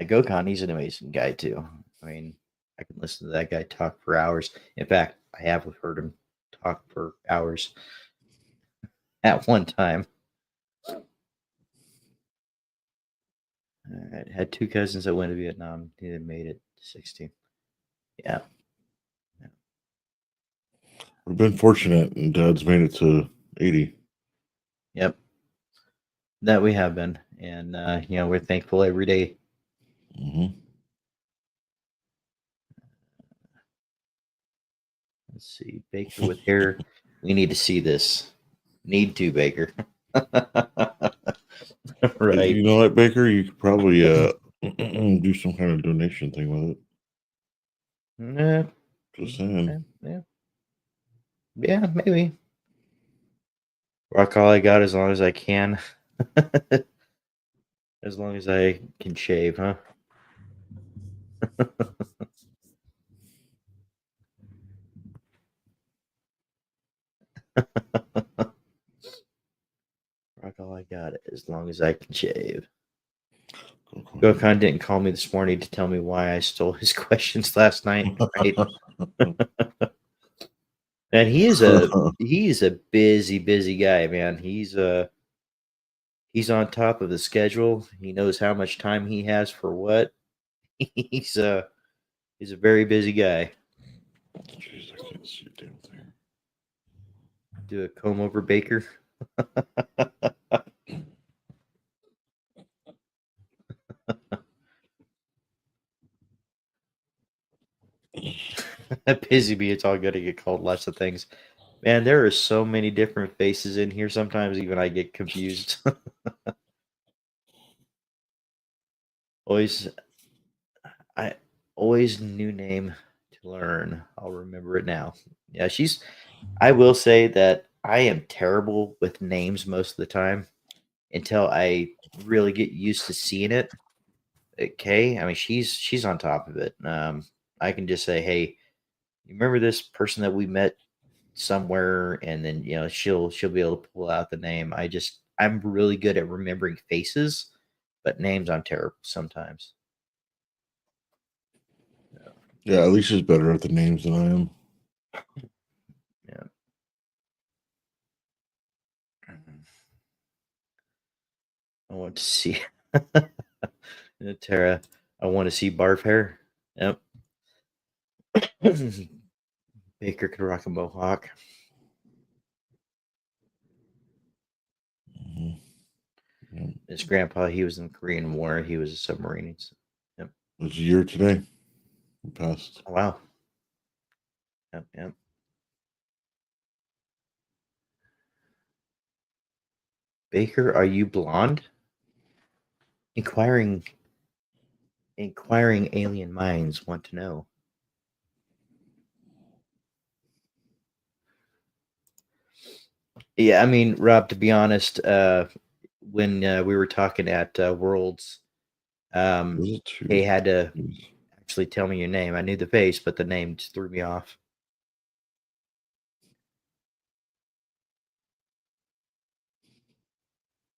Go Con, he's an amazing guy too. I mean, I can listen to that guy talk for hours. In fact, I have heard him talk for hours at one time. All right. Had two cousins that went to Vietnam. Neither made it to 16. Yeah. We've been fortunate, and Dad's made it to 80. Yep. That we have been. And, we're thankful every day. Mm-hmm. Let's see. Baker with hair. We need to see this. Need to, Baker. Right. You know what, Baker? You could probably do some kind of donation thing with it. Yeah. Just saying. Yeah. Yeah, maybe. Rock all I got as long as I can. As long as I can shave, huh? Rock all I got as long as I can shave. Gokhan didn't call me this morning to tell me why I stole his questions last night, right? And he's a busy guy, man. He's on top of the schedule. He knows how much time he has for what. He's a he's a very busy guy. Jeez, I can't see a damn thing. Do a comb over Baker. Busy bee, it's all good to get called lots of things. Man, there are so many different faces in here. Sometimes even I get confused. always, I always new name to learn. I'll remember it now. Yeah, she's. I will say that I am terrible with names most of the time until I really get used to seeing it. Okay, I mean she's on top of it. I can just say, hey, you remember this person that we met somewhere, and then she'll be able to pull out the name. I'm really good at remembering faces, but names I'm terrible sometimes. Yeah, Alicia's better at the names than I am. Yeah. I want to see Tara. I want to see barf hair. Yep. Baker could rock a mohawk. Mhm. Yeah. His grandpa, he was in the Korean War. He was a submarine. Yep. It was a year today. He passed. Oh, wow. Yep. Yep. Baker, are you blonde? Inquiring, inquiring alien minds want to know. Yeah, I mean, Rob. To be honest, when we were talking at Worlds, Was it two? Kay had to It was, actually tell me your name. I knew the face, but the name just threw me off.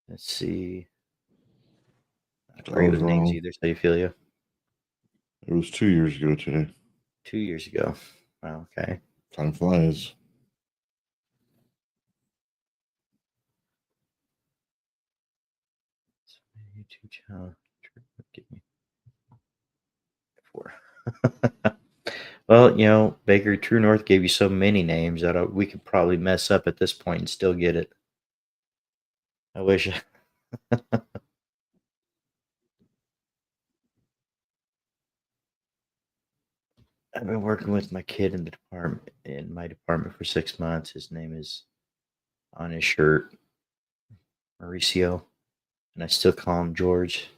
Let's see. Not I great was with names wrong. either. So you feel you? It was 2 years ago today. 2 years ago. Wow, okay. Time flies. YouTube channel. Give me 4. Well, Baker True North gave you so many names that we could probably mess up at this point and still get it. I wish. I've been working with my kid in my department for 6 months. His name is on his shirt, Mauricio, and I still call him George.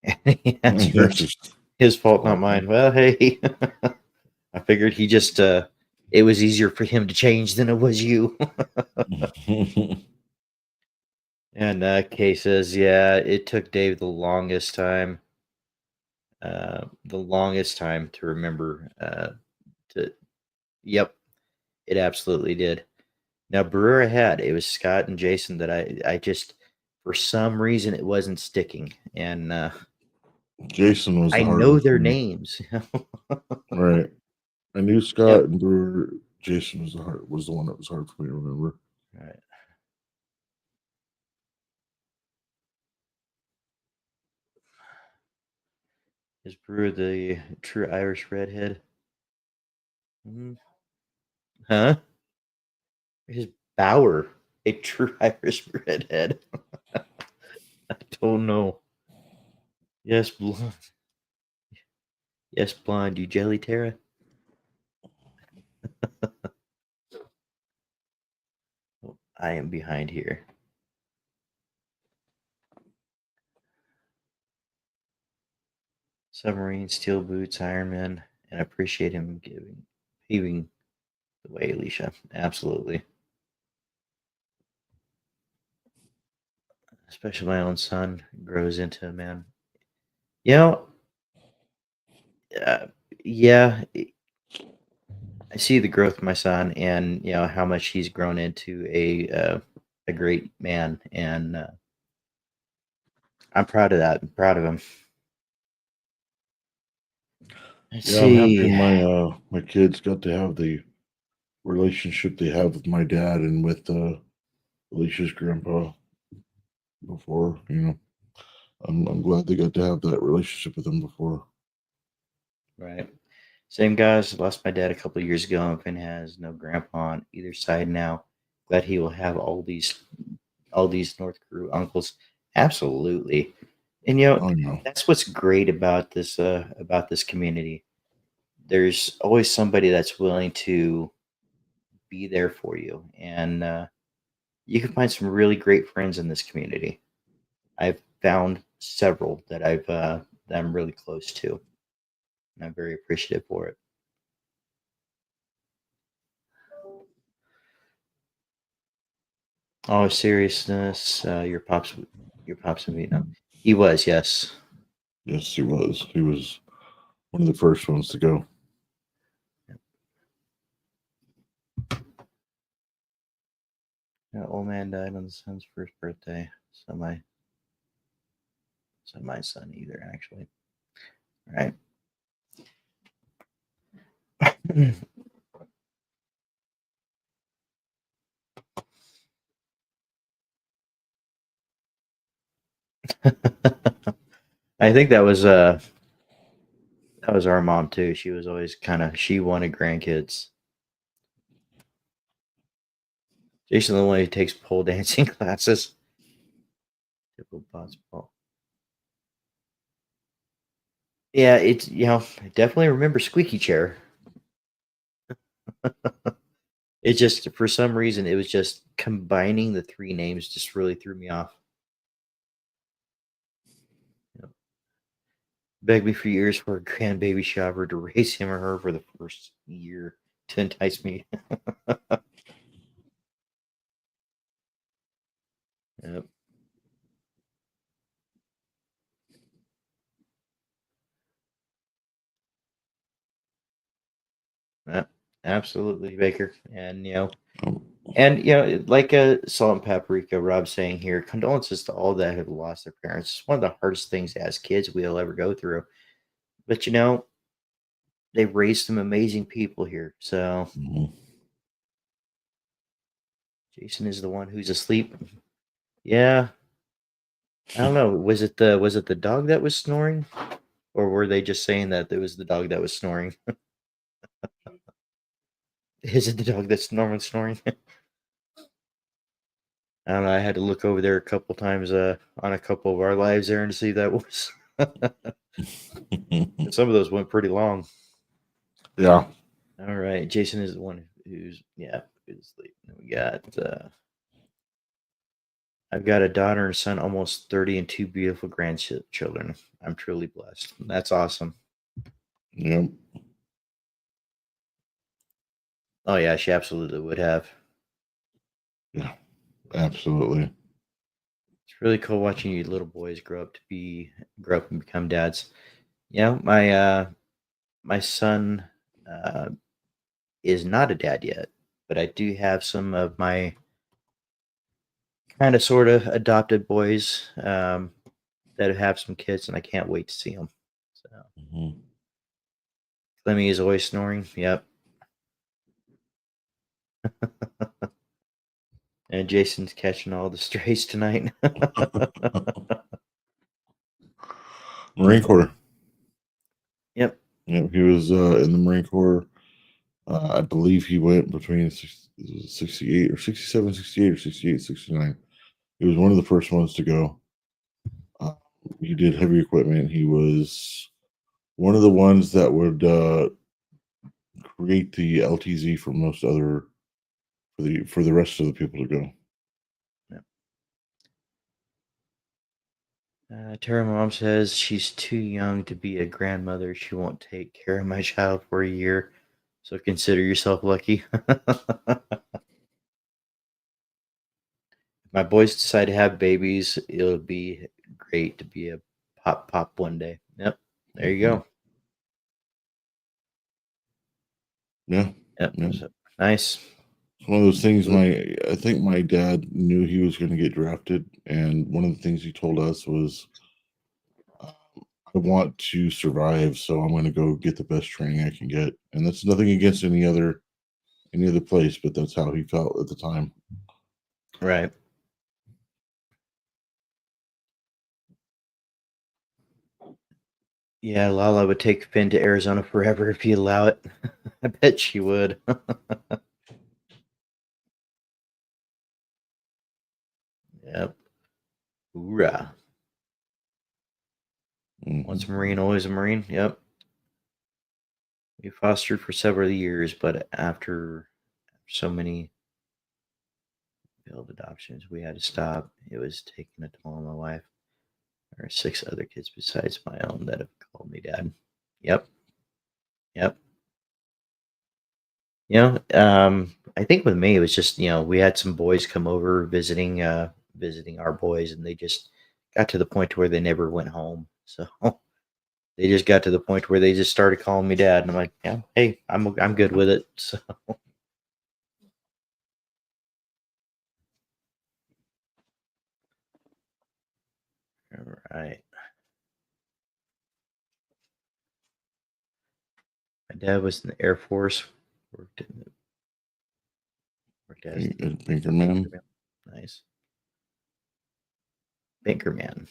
And he That's answers, just his fault, not mine. awful. Well, hey, I figured he just it was easier for him to change than it was you. And Kay says, yeah, it took Dave the longest time to remember. To Yep, it absolutely did. Now Brewer ahead. It was Scott and Jason that I just for some reason it wasn't sticking, and Jason was I the hard know one their for me. names. Right. I knew Scott Yep. and Brewer. Jason was the one that was hard for me to remember. Right. Is Brewer the true Irish redhead? Mhm. Huh? Is Bauer a true Irish redhead? I don't know. Yes, blonde. Yes, blonde. You jelly Tara? Oh, I am behind here. Submarine, steel boots, Iron Man, and I appreciate him paving the way, Alicia. Absolutely. Especially my own son grows into a man. You know, uh, yeah, I see the growth of my son, and how much he's grown into a great man, and I'm proud of that. I'm proud of him. Let's Yeah, I'm happy see. my kids got to have the relationship they have with my dad and with Alicia's grandpa before. I'm glad they got to have that relationship with him before. Right. Same guys. Lost my dad a couple of years ago, and Finn has no grandpa on either side now. Glad he will have all these North Crew uncles. Absolutely. And Oh no. that's what's great about this community. There's always somebody that's willing to be there for you, and you can find some really great friends in this community. I've found several that I'm really close to, and I'm very appreciative for it. All seriousness, your pops in Vietnam. He was, yes. Yes, he was. He was one of the first ones to go. Yeah, old man died on the son's first birthday. So my son either, actually. Right. I think that was our mom too. She was always she wanted grandkids. Jason the one who takes pole dancing classes. Typical ball. Yeah, it's I definitely remember squeaky chair. It just for some reason it was just combining the three names just really threw me off. You know, begged me for years for a grandbaby shower to raise him or her for the first year to entice me. Yep. Yep. Absolutely, Baker. And Um, like Salt and Paprika, Rob saying here, condolences to all that have lost their parents. It's one of the hardest things as kids we'll ever go through. But they raised some amazing people here. So mhm. Jason is the one who's asleep. Yeah, I don't know. Was it the dog that was snoring, or were they just saying that it was the dog that was snoring? Is it the dog that's normally snoring? I don't know. I had to look over there a couple times on a couple of our lives there and see if that was. Some of those went pretty long. Yeah. All right, Jason is the one who's asleep. And we got I've got a daughter and son, almost 30, and two beautiful grandchildren. I'm truly blessed. That's awesome. Yep. Oh yeah, she absolutely would have. Yeah. Absolutely. It's really cool watching you little boys grow up and become dads. My son uh, is not a dad yet, but I do have some of my kind of sort of adopted boys that have some kids, and I can't wait to see them. So Mhm. Clemmy is always snoring. Yep, and Jason's catching all the strays tonight. Marine Corps. Yep. Yep. He was in the Marine Corps. I believe he went between 68 or 67, 68 or 68, 69. He was one of the first ones to go. Uh, he did heavy equipment. He was one of the ones that would create the LTZ for most other for the rest of the people to go. Yep. Tara mom says she's too young to be a grandmother. She won't take care of my child for a year. So consider yourself lucky. If my boys decide to have babies, it'll be great to be a pop one day. Yep. There you Mhm. go. Yeah, Yep. yeah. So, nice. It's one of those things. I think my dad knew he was going to get drafted, and one of the things he told us was, um, "I want to survive, so I'm going to go get the best training I can get." And that's nothing against any other place, but that's how he felt at the time. Right. Yeah, Lala would take Finn to Arizona forever if you allow it. I bet she would. Yep. Hoorah. Once a Hmm. Marine, always a Marine. Yep. We fostered for several years, but after so many failed adoptions, we had to stop. It was taking a toll on my wife. There are six other kids besides my own that have called me dad. Yep. Yep. I think with me it was just we had some boys come over visiting our boys, and they just got to the point where they never went home. So they just got to the point where they just started calling me dad, and I'm like, yeah, hey, I'm good with it. So all right, my dad was in the Air Force, worked in the, worked as the Pinker Man. bankerman. Nice bankerman.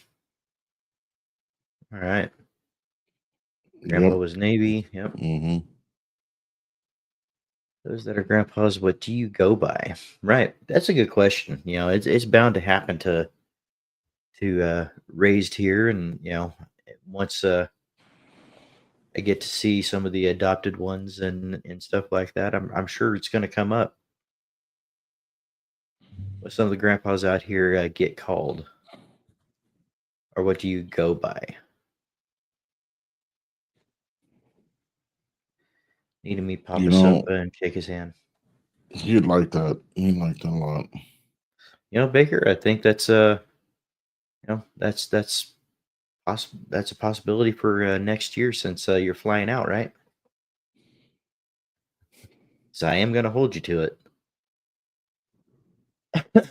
All right, grandpa Yep. was Navy. Yep. Hmm. Those that are grandpas, what do you go by? Right. That's a good question. It's bound to happen to raised here, and once I get to see some of the adopted ones and stuff like that, I'm sure it's going to come up. What some of the grandpas out here get called, or what do you go by? Needing me pop You a know, sofa and shake his hand. he'd like that. He'd like that a lot. Baker, I think that's a possibility for next year since you're flying out, right? So I am going to hold you to it.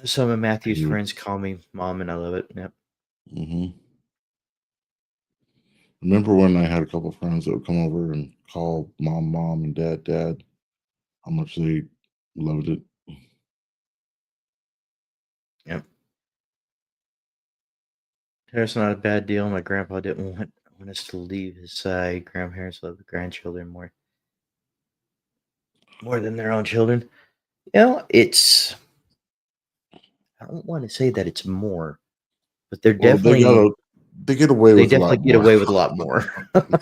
Some of Matthew's He would. friends call me mom, and I love it. Yep. Hmm. Remember when I had a couple friends that would come over and call mom, mom, and dad, dad? How much they loved it. Yep. That's not a bad deal. My grandpa didn't want us to leave his side. Grandparents love the grandchildren more than their own children. It's I don't want to say that it's more, but Well, they get away they with a definitely lot get more. away with a lot more.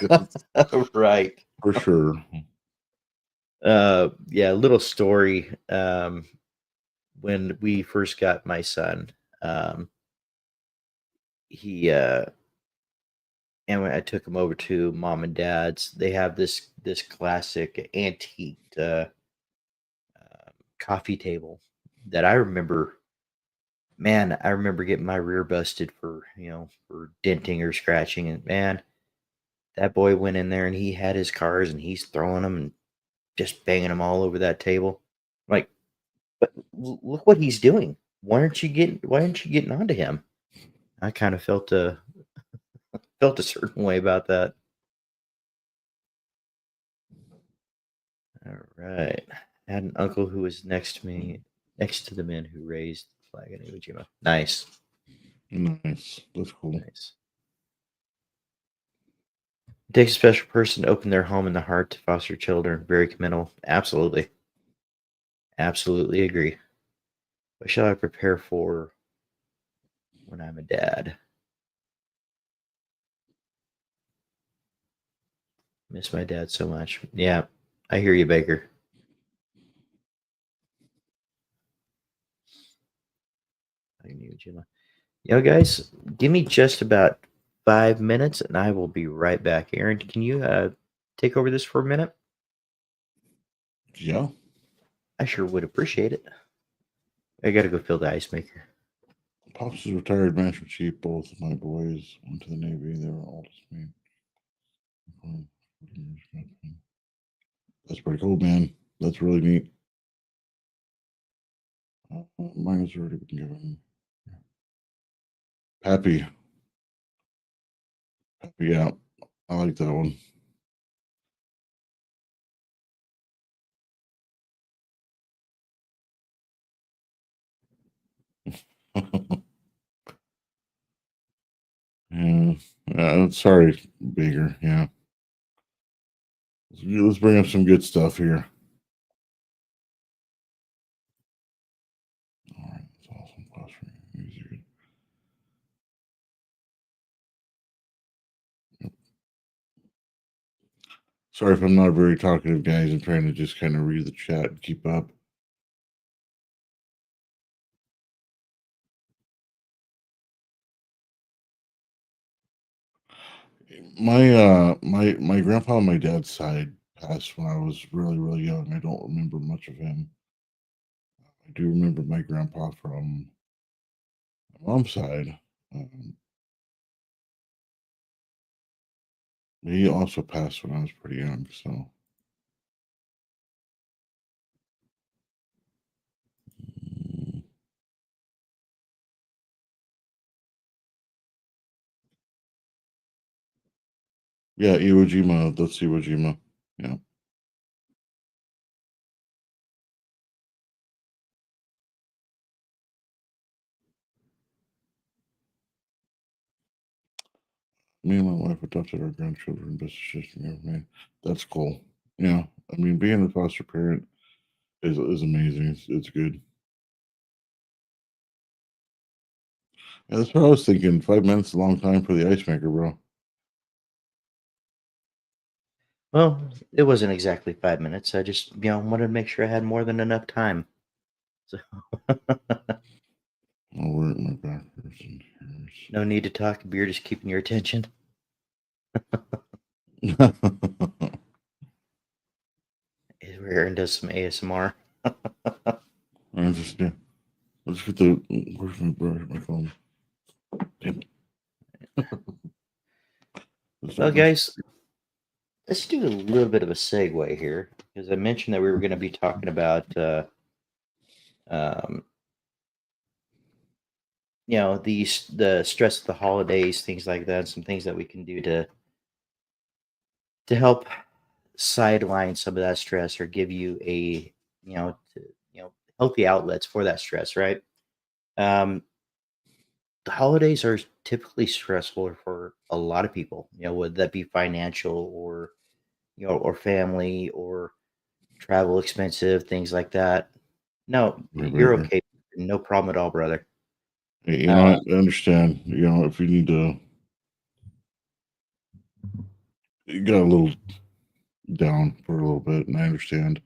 Yes, Right. for sure. Yeah, little story. When we first got my son, um, he and when I took him over to mom and dad's, they have this classic antique coffee table that I remember. Man, I remember getting my rear busted for denting or scratching, and man, that boy went in there and he had his cars and he's throwing them and just banging them all over that table. Like, but look what he's doing. Why aren't you getting onto him? I kind of felt a certain way about that. All right. I had an uncle who was next to the men who raised the flag in Iwo Jima. Nice. Nice. That's cool. Nice. It takes a special person to open their home and the heart to foster children. Very commendable. Absolutely. Absolutely agree. What shall I prepare for when I'm a dad? Miss my dad so much. Yeah, I hear you, Baker. I knew Jima. Guys, give me just about 5 minutes and I will be right back. Aaron, can you take over this for a minute? Yeah. I sure would appreciate it. I gotta go fill the ice maker. Pops is retired Master Chief. Both of my boys went to the Navy. They were all just me. That's pretty cool, man. That's really neat. Mine has already been given. Happy. Happy, yeah. I like that one. Yeah. Sorry, Bigger. Yeah. Let's bring up some good stuff here. All right. That's awesome. Phosphorus. Easy. Yep. Sorry if I'm not very talkative, guys. I'm trying to just kind of read the chat and keep up. My grandpa on my dad's side passed when I was really really young. I don't remember much of him. I do remember my grandpa from my mom's side. Um, he also passed when I was pretty young. So mm, yeah, Iwo Jima. That's Iwo Jima. Yeah, me and my wife adopted our grandchildren. Best decision we ever made. That's cool. Yeah, I mean, being a foster parent is amazing. It's good. Yeah, that's what I was thinking. 5 minutes is a long time for the ice maker, bro. Well, it wasn't exactly 5 minutes. I just, wanted to make sure I had more than enough time. So I'll work my backwards in no need to talk. Beer just keeping your attention. here. Aaron does some ASMR. I just yeah. Let's get the where's my brush, my phone. Damn it. Let's Well, not brush. guys, let's do a little bit of a segue here because I mentioned that we were going to be talking about, um, the stress of the holidays, things like that, some things that we can do to help sideline some of that stress or give you healthy outlets for that stress, right? Um, the holidays are typically stressful for a lot of people, whether that be financial or, or family or travel expensive, things like that. No, Right, right, you're right. okay. No problem at all, brother. Hey, Uh, I understand. If you need to, you got a little down for a little bit, and I understand.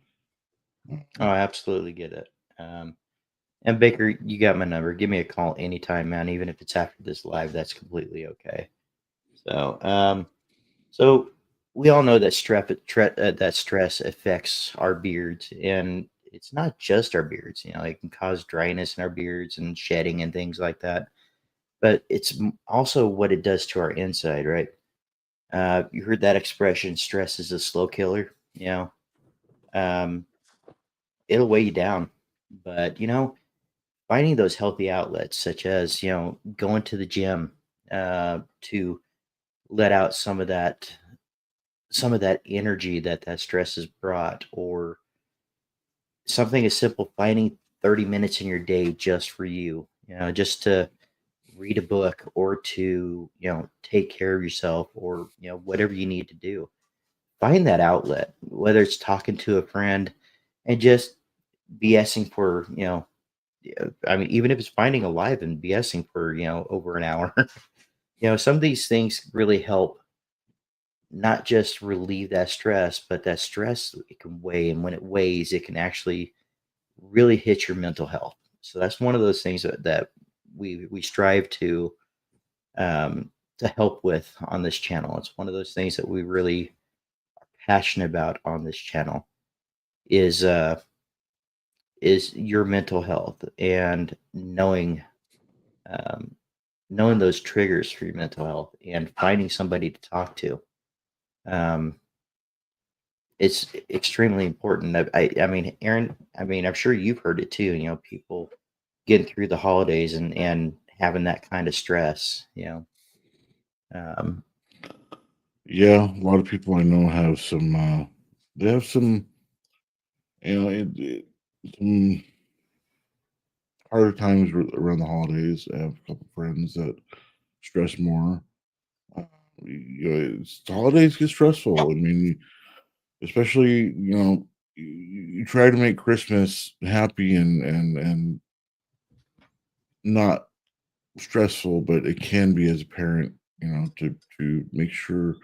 oh, I absolutely get it. And Baker, you got my number. Give me a call anytime, man. Even if it's after this live, that's completely okay. So, so we all know that that stress affects our beards, and it's not just our beards. It can cause dryness in our beards and shedding and things like that. But it's also what it does to our inside, right? You heard that expression, "Stress is a slow killer." Um, it'll weigh you down, but finding those healthy outlets, such as going to the gym to let out some of that energy that stress has brought, or something as simple, finding 30 minutes in your day just for you, just to read a book or to take care of yourself, or whatever you need to do. Find that outlet, whether it's talking to a friend and just BSing for I mean, even if it's finding a live and BSing for over an hour. Some of these things really help, not just relieve that stress, but that stress, it can weigh, and when it weighs, it can actually really hit your mental health. So that's one of those things that we strive to help with on this channel. It's one of those things that we really are passionate about on this channel is your mental health, and um, knowing those triggers for your mental health and finding somebody to talk to. Um, it's extremely important. I mean, Aaron, I mean, I'm sure you've heard it too. People getting through the holidays and having that kind of stress. Um, Yeah, a lot of people I know have some. They have some. Some harder times around the holidays. I have a couple friends that stress more. Uh, the holidays get stressful. I mean, especially you try to make Christmas happy and not stressful, but it can be as a parent. To make sure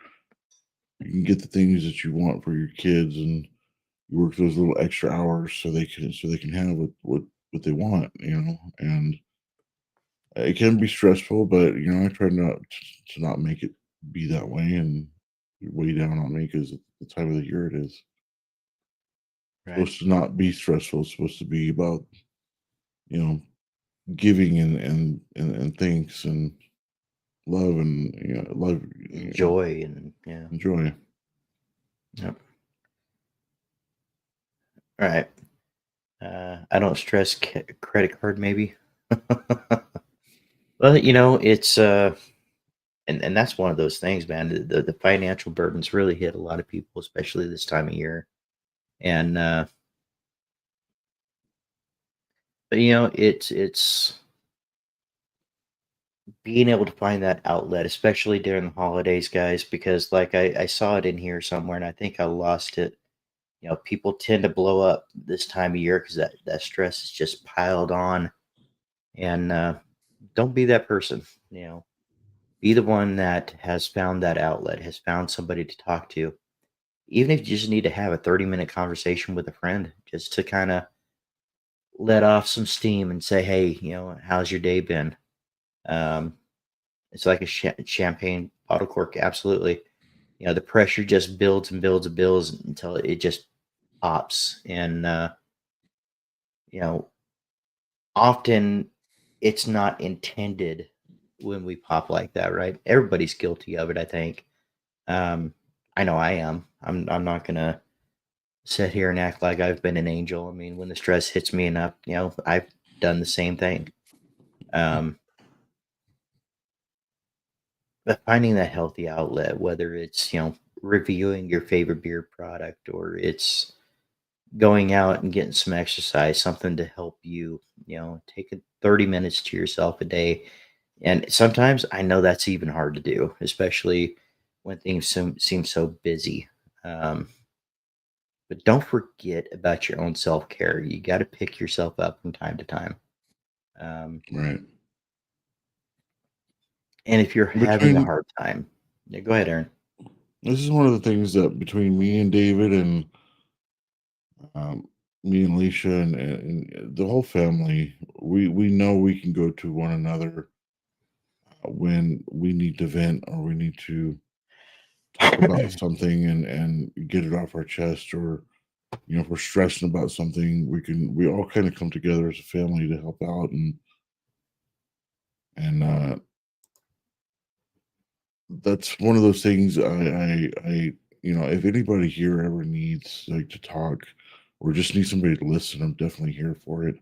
you can get the things that you want for your kids, and you work those little extra hours so they can have what they want. And it can be stressful, but I try not to not make it be that way and weigh down on me because the time of the year it is. right. Supposed to not be stressful. It's supposed to be about you know giving and thanks and love and love, Enjoy, and yeah. enjoy. Yep. All right. I don't stress credit card, maybe. Well, it's and that's one of those things, man. The financial burdens really hit a lot of people, especially this time of year. And but it's being able to find that outlet, especially during the holidays, guys, because like I saw it in here somewhere, and I think I lost it. People tend to blow up this time of year because that stress is just piled on, and don't be that person. You know, be the one that has found that outlet, has found somebody to talk to. Even if you just need to have a 30-minute conversation with a friend, just to kind of let off some steam and say, hey, how's your day been? Um, it's like a champagne bottle cork. Absolutely. The pressure just builds and builds and builds until it just pops. And, you know, often it's not intended when we pop like that, right? Everybody's guilty of it, I think. Um, I know I am. I'm not gonna sit here and act like I've been an angel. I mean, when the stress hits me enough, I've done the same thing. Um, but finding that healthy outlet, whether it's reviewing your favorite beer product or it's going out and getting some exercise, something to help you, take 30 minutes to yourself a day. And sometimes I know that's even hard to do, especially when things seem so busy. Um, but don't forget about your own self care. You got to pick yourself up from time to time. Um, Right. and if you're having a Between hard time, yeah, go ahead, Aaron. This is one of the things that between me and David and um, me and Leisha and the whole family, we know we can go to one another when we need to vent or we need to talk about something and get it off our chest, or if we're stressing about something, we all kind of come together as a family to help out, and that's one of those things. I if anybody here ever needs like to talk or just need somebody to listen, I'm definitely here for it.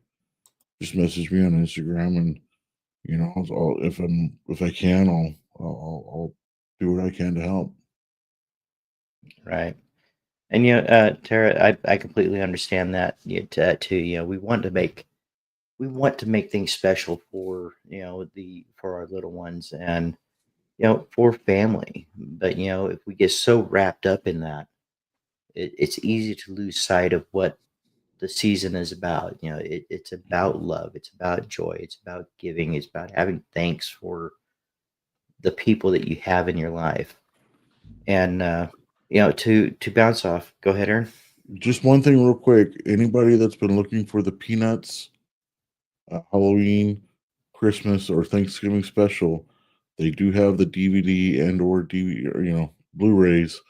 Just message me on Instagram, and if I can, I'll do what I can to help. Right. And Tara, I completely understand that too. We want to make things special for for our little ones and for family. But if we get so wrapped up in that, it's easy to lose sight of what the season is about. It's about love. It's about joy. It's about giving. It's about having thanks for the people that you have in your life. And to bounce off, go ahead, Aaron. Just one thing, real quick. Anybody that's been looking for the Peanuts Halloween, Christmas, or Thanksgiving special, they do have the DVD and or DVD, or, Blu-rays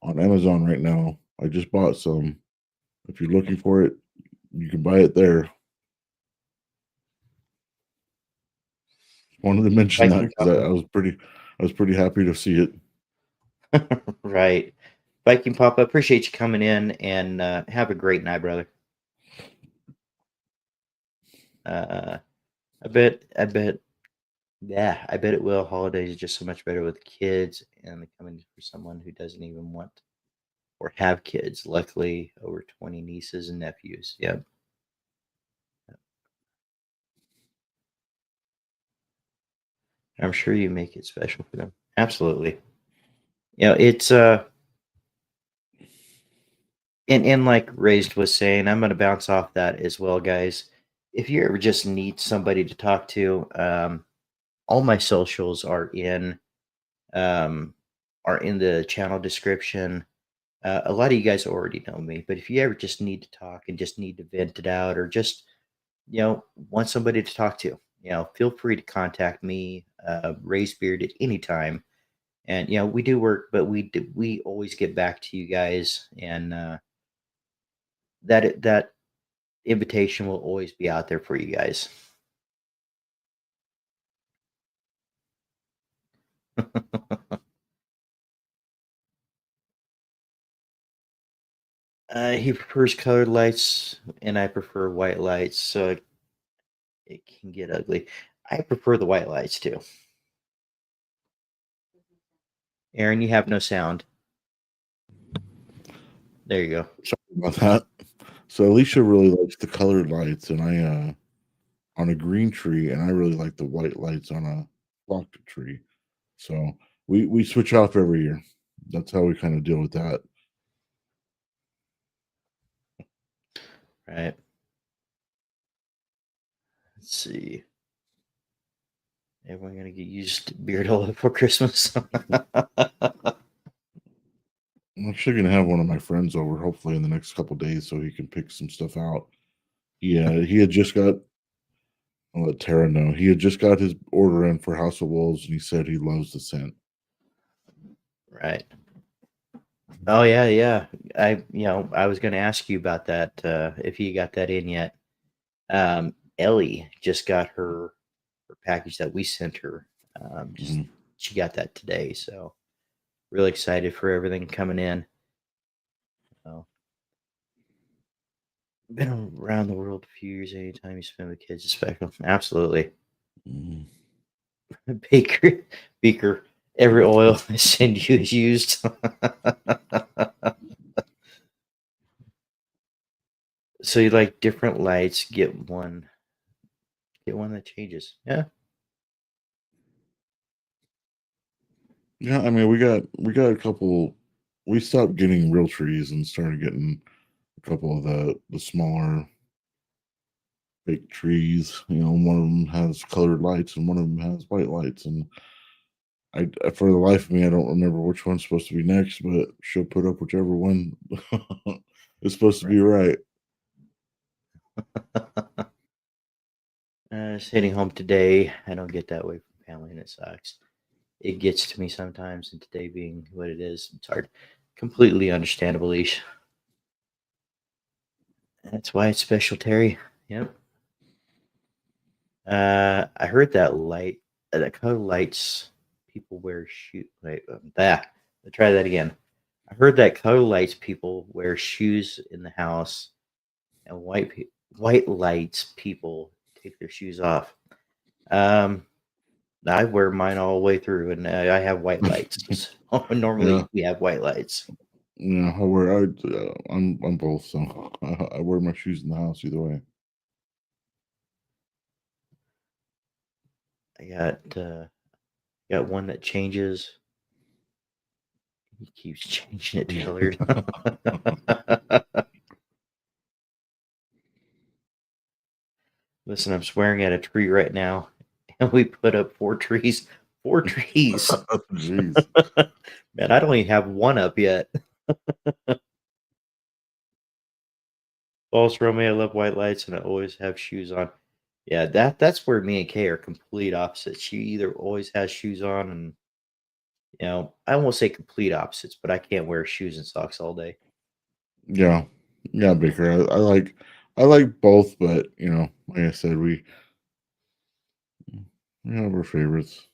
on Amazon right now. I just bought some. If you're looking for it, you can buy it there. Wanted to mention that Viking because Papa. I was pretty happy to see it. Right. Viking Papa, appreciate you coming in and have a great night, brother. Uh, I bet it will. Holidays are just so much better with kids and coming for someone who doesn't even want or have kids. Luckily, over 20 nieces and nephews. Yep. I'm sure you make it special for them. Absolutely. It's and like Raised was saying, I'm gonna bounce off that as well, guys. If you ever just need somebody to talk to, all my socials um are in the channel description. A lot of you guys already know me, but if you ever just need to talk and just need to vent it out, or just want somebody to talk to, feel free to contact me, Raised Beard, at any time. And we do work, but we always get back to you guys, and that invitation will always be out there for you guys. He prefers colored lights, and I prefer white lights, so it can get ugly. I prefer the white lights too. Aaron, you have no sound. There you go. Sorry about that. So Alicia really likes the colored lights, and I on a green tree, and I really like the white lights on a flocked tree. So we switch off every year. That's how we kind of deal with that. Right. Let's see. Everyone gonna get used beard oil before Christmas. I'm actually gonna have one of my friends over, hopefully in the next couple days, so he can pick some stuff out. Yeah, he had just got. I'll let Tara know. He had just got his order in for House of Wolves, and he said he loves the scent. Right. Oh yeah, yeah. I was gonna ask you about that, if you got that in yet. Ellie just got her package that we sent her. Just Mhm. she got that today, so really excited for everything coming in. So, been around the world a few years. Anytime you spend with kids is special. Absolutely. Mhm. Baker, Beaker, every oil I send you is used. So you like different lights? Get one that changes. Yeah, Yeah, I mean, we got a couple. We stopped getting real trees and started getting a couple of the smaller fake trees. One of them has colored lights and one of them has white lights. And for the life of me, I don't remember which one's supposed to be next, but she'll put up whichever one is supposed to be right. just heading home today. I don't get that way from family, and it sucks. It gets to me sometimes, and today being what it is, it's hard. Completely understandable, Leash. That's why it's special, Terry. Yep. I heard that color lights people wear shoe. Wait, that. Let's try that again. I heard that color lights people wear shoes in the house, and white lights people take their shoes off. Um, I wear mine all the way through, and I have white lights. So Yeah, normally we have white lights. yeah. I'm both, so I wear my shoes in the house either way. I got one that changes. He keeps changing it to colored. Listen, I'm swearing at a tree right now, and we put up four trees. Four trees. Jeez. Man, I don't even have one up yet. False Romeo, I love white lights, and I always have shoes on. Yeah, that's where me and Kay are complete opposites. She either always has shoes on, and I won't say complete opposites, but I can't wear shoes and socks all day. Yeah, yeah, Baker. I like both, but like I said, we have our favorites.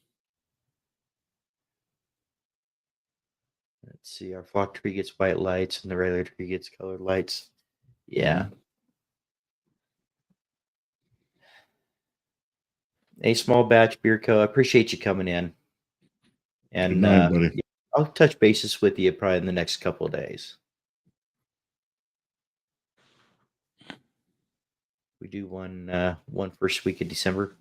Let's see, our flock tree gets white lights, and the regular tree gets colored lights. Yeah, Mhm. a small batch beer co. I appreciate you coming in, Good and night, buddy. yeah, I'll touch bases with you probably in the next couple of days. We do one first week of December.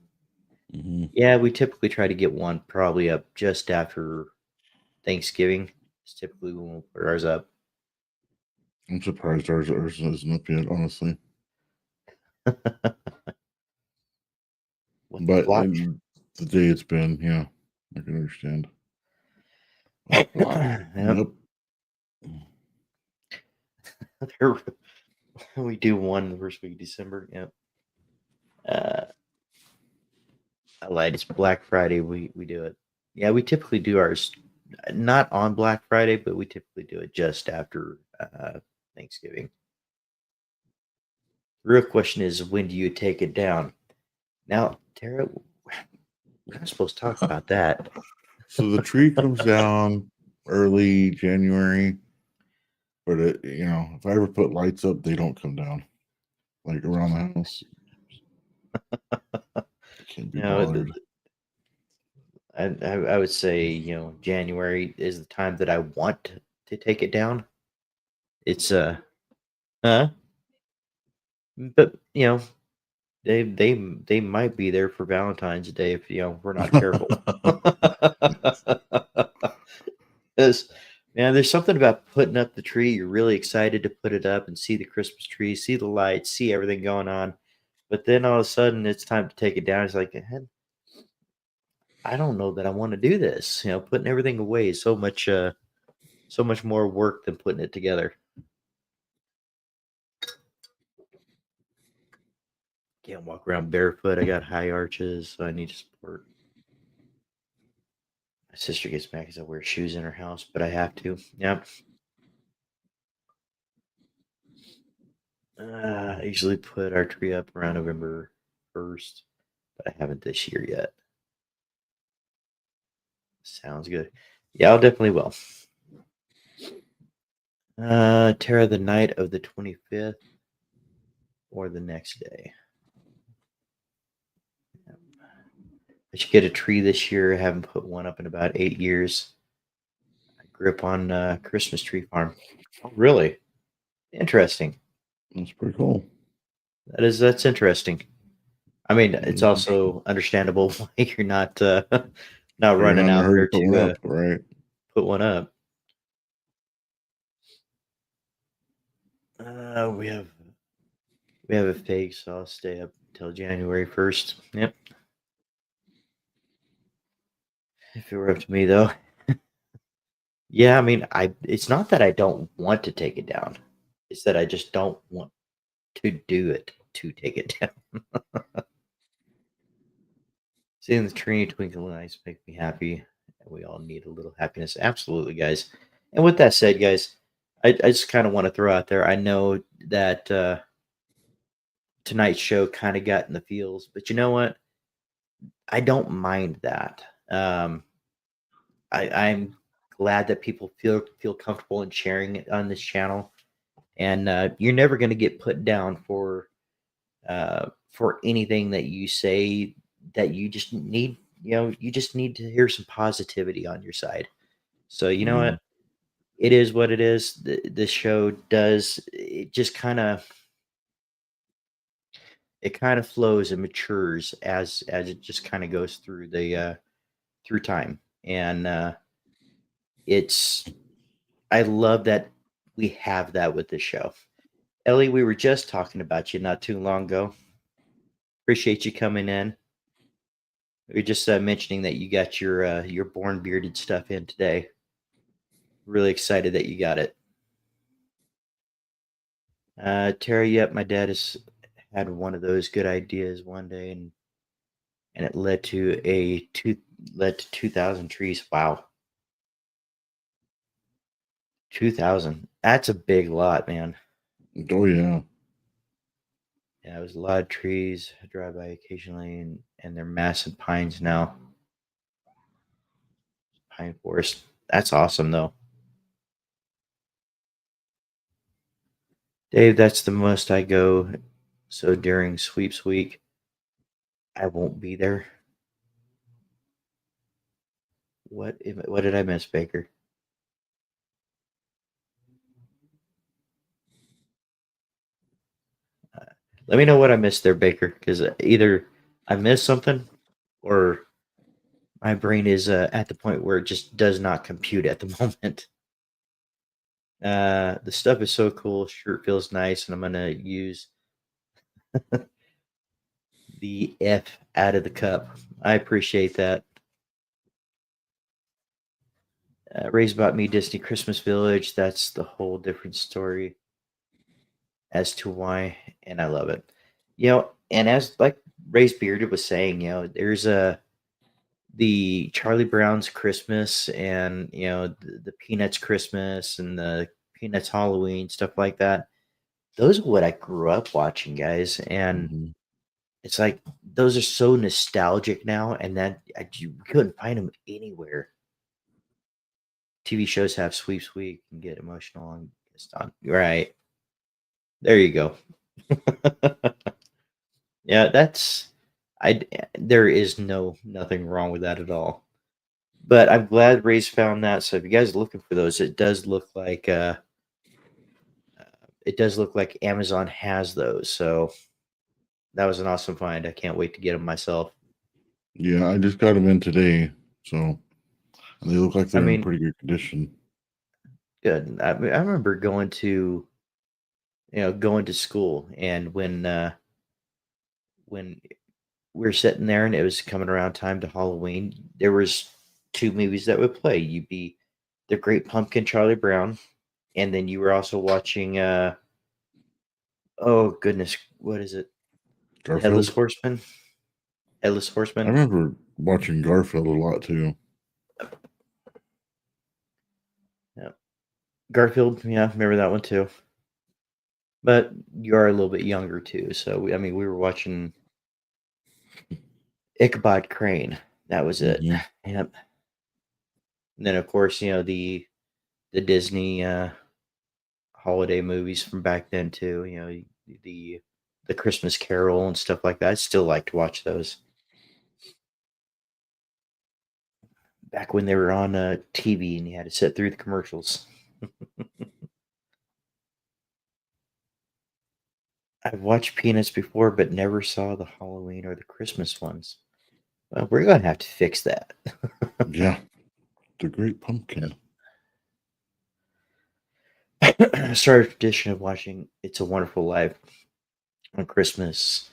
Hmm. Yeah, we typically try to get one probably up just after Thanksgiving. It's typically when we'll put ours up. I'm surprised ours isn't up yet, honestly. What the But flock? in the day it's been, yeah, I can understand. Oh, flock. Yep. Yep. We do one the first week of December. Yep. Uh, I lied. It's Black Friday. We do it. Yeah, we typically do ours not on Black Friday, but we typically do it just after Thanksgiving. The real question is, when do you take it down? Now, Tara, we're not supposed to talk about that. So the tree comes down early January, but if I ever put lights up, they don't come down like around the house. I can't be You know, bothered. I would say January is the time that I want to take it down. It's huh? But they might be there for Valentine's Day if we're not careful. 'Cause, man, there's something about putting up the tree. You're really excited to put it up and see the Christmas tree, see the lights, see everything going on. But then all of a sudden, it's time to take it down. It's like, I don't know that I want to do this. Putting everything away is so much more work than putting it together. Can't walk around barefoot. I got high arches, so I need support. My sister gets mad because I wear shoes in her house, but I have to. Yep. I usually put our tree up around November 1st, but I haven't this year yet. Sounds good. Yeah, I'll definitely will. Terra the night of the 25th or the next day. I should get a tree this year. I haven't put one up in about 8 years. I grew up on Christmas tree farm. Oh, really? Interesting. That's pretty cool. That's interesting. I mean, it's Mhm. also understandable why you're not not Or you're not running in a out hurry to there put one to up, right? put one up. We have a fake, so I'll stay up until January 1st. Yep. If it were up to me, though, yeah. I mean, I. It's not that I don't want to take it down. It's that I just don't want to do it to take it down. Seeing the tree twinkle lights make me happy. We all need a little happiness. Absolutely, guys. And with that said, guys, I just kind of want to throw out there. I know that tonight's show kind of got in the feels, but you know what? I don't mind that. Um, I'm glad that people feel comfortable in sharing it on this channel, and you're never going to get put down for anything that you say. That you just need, you just need to hear some positivity on your side. So you know Yeah. what? It is what it is. This show does it just kind of flows and matures as it just kind of goes through the through time, and it's I love that we have that with this show. Ellie, we were just talking about you not too long ago. Appreciate you coming in. We are just mentioning that you got your born bearded stuff in today. Really excited that you got it. Terry, yep, my dad has had one of those good ideas one day, and it led to 2,000 trees. Wow, 2,000. That's a big lot, man. Oh yeah. Yeah, it was a lot of trees. I drive by occasionally, and they're massive pines now. Pine forest. That's awesome, though. Dave, that's the most I go. So during sweeps week, I won't be there. What did I miss, Baker? Uh, Let me know what I missed there, Baker, because either I missed something or my brain is at the point where it just does not compute at the moment. The stuff is so cool. Shirt feels nice, and I'm gonna use the F out of the cup. I appreciate that. Raised about me Disney Christmas Village. That's the whole different story as to why, and I love it. And as like Ray's Bearded was saying, there's the Charlie Brown's Christmas, and the Peanuts Christmas and the Peanuts Halloween stuff like that. Those are what I grew up watching, guys, and Hmm. it's like those are so nostalgic now, and that you couldn't find them anywhere. TV shows have sweeps week and get emotional and it's on. Right there, you go. Yeah, that's I. There is nothing wrong with that at all. But I'm glad Ray's found that. So if you guys are looking for those, it does look like Amazon has those. So that was an awesome find. I can't wait to get them myself. Yeah, I just got them in today, so they look like I they're in mean, pretty good condition. good. I remember going to school, and when we were sitting there, and it was coming around time to Halloween. There was two movies that would play. You'd be The Great Pumpkin, Charlie Brown, and then you were also watching. Oh goodness, what is it? Headless Garfield. Horseman. Headless I Horseman. remember watching Garfield a lot too. Yeah, Garfield. Yeah, remember that one too. But you are a little bit younger too, so I mean, we were watching Ichabod Crane. That was it. Hmm. Yep. And then of course, the Disney holiday movies from back then too. The the Christmas Carol and stuff like that. I still like to watch those. Back when they were on TV and you had to sit through the commercials. I've watched Peanuts before, but never saw the Halloween or the Christmas ones. Well, we're gonna have to fix that. Yeah, The Great Pumpkin. Started a tradition of watching It's a Wonderful Life on Christmas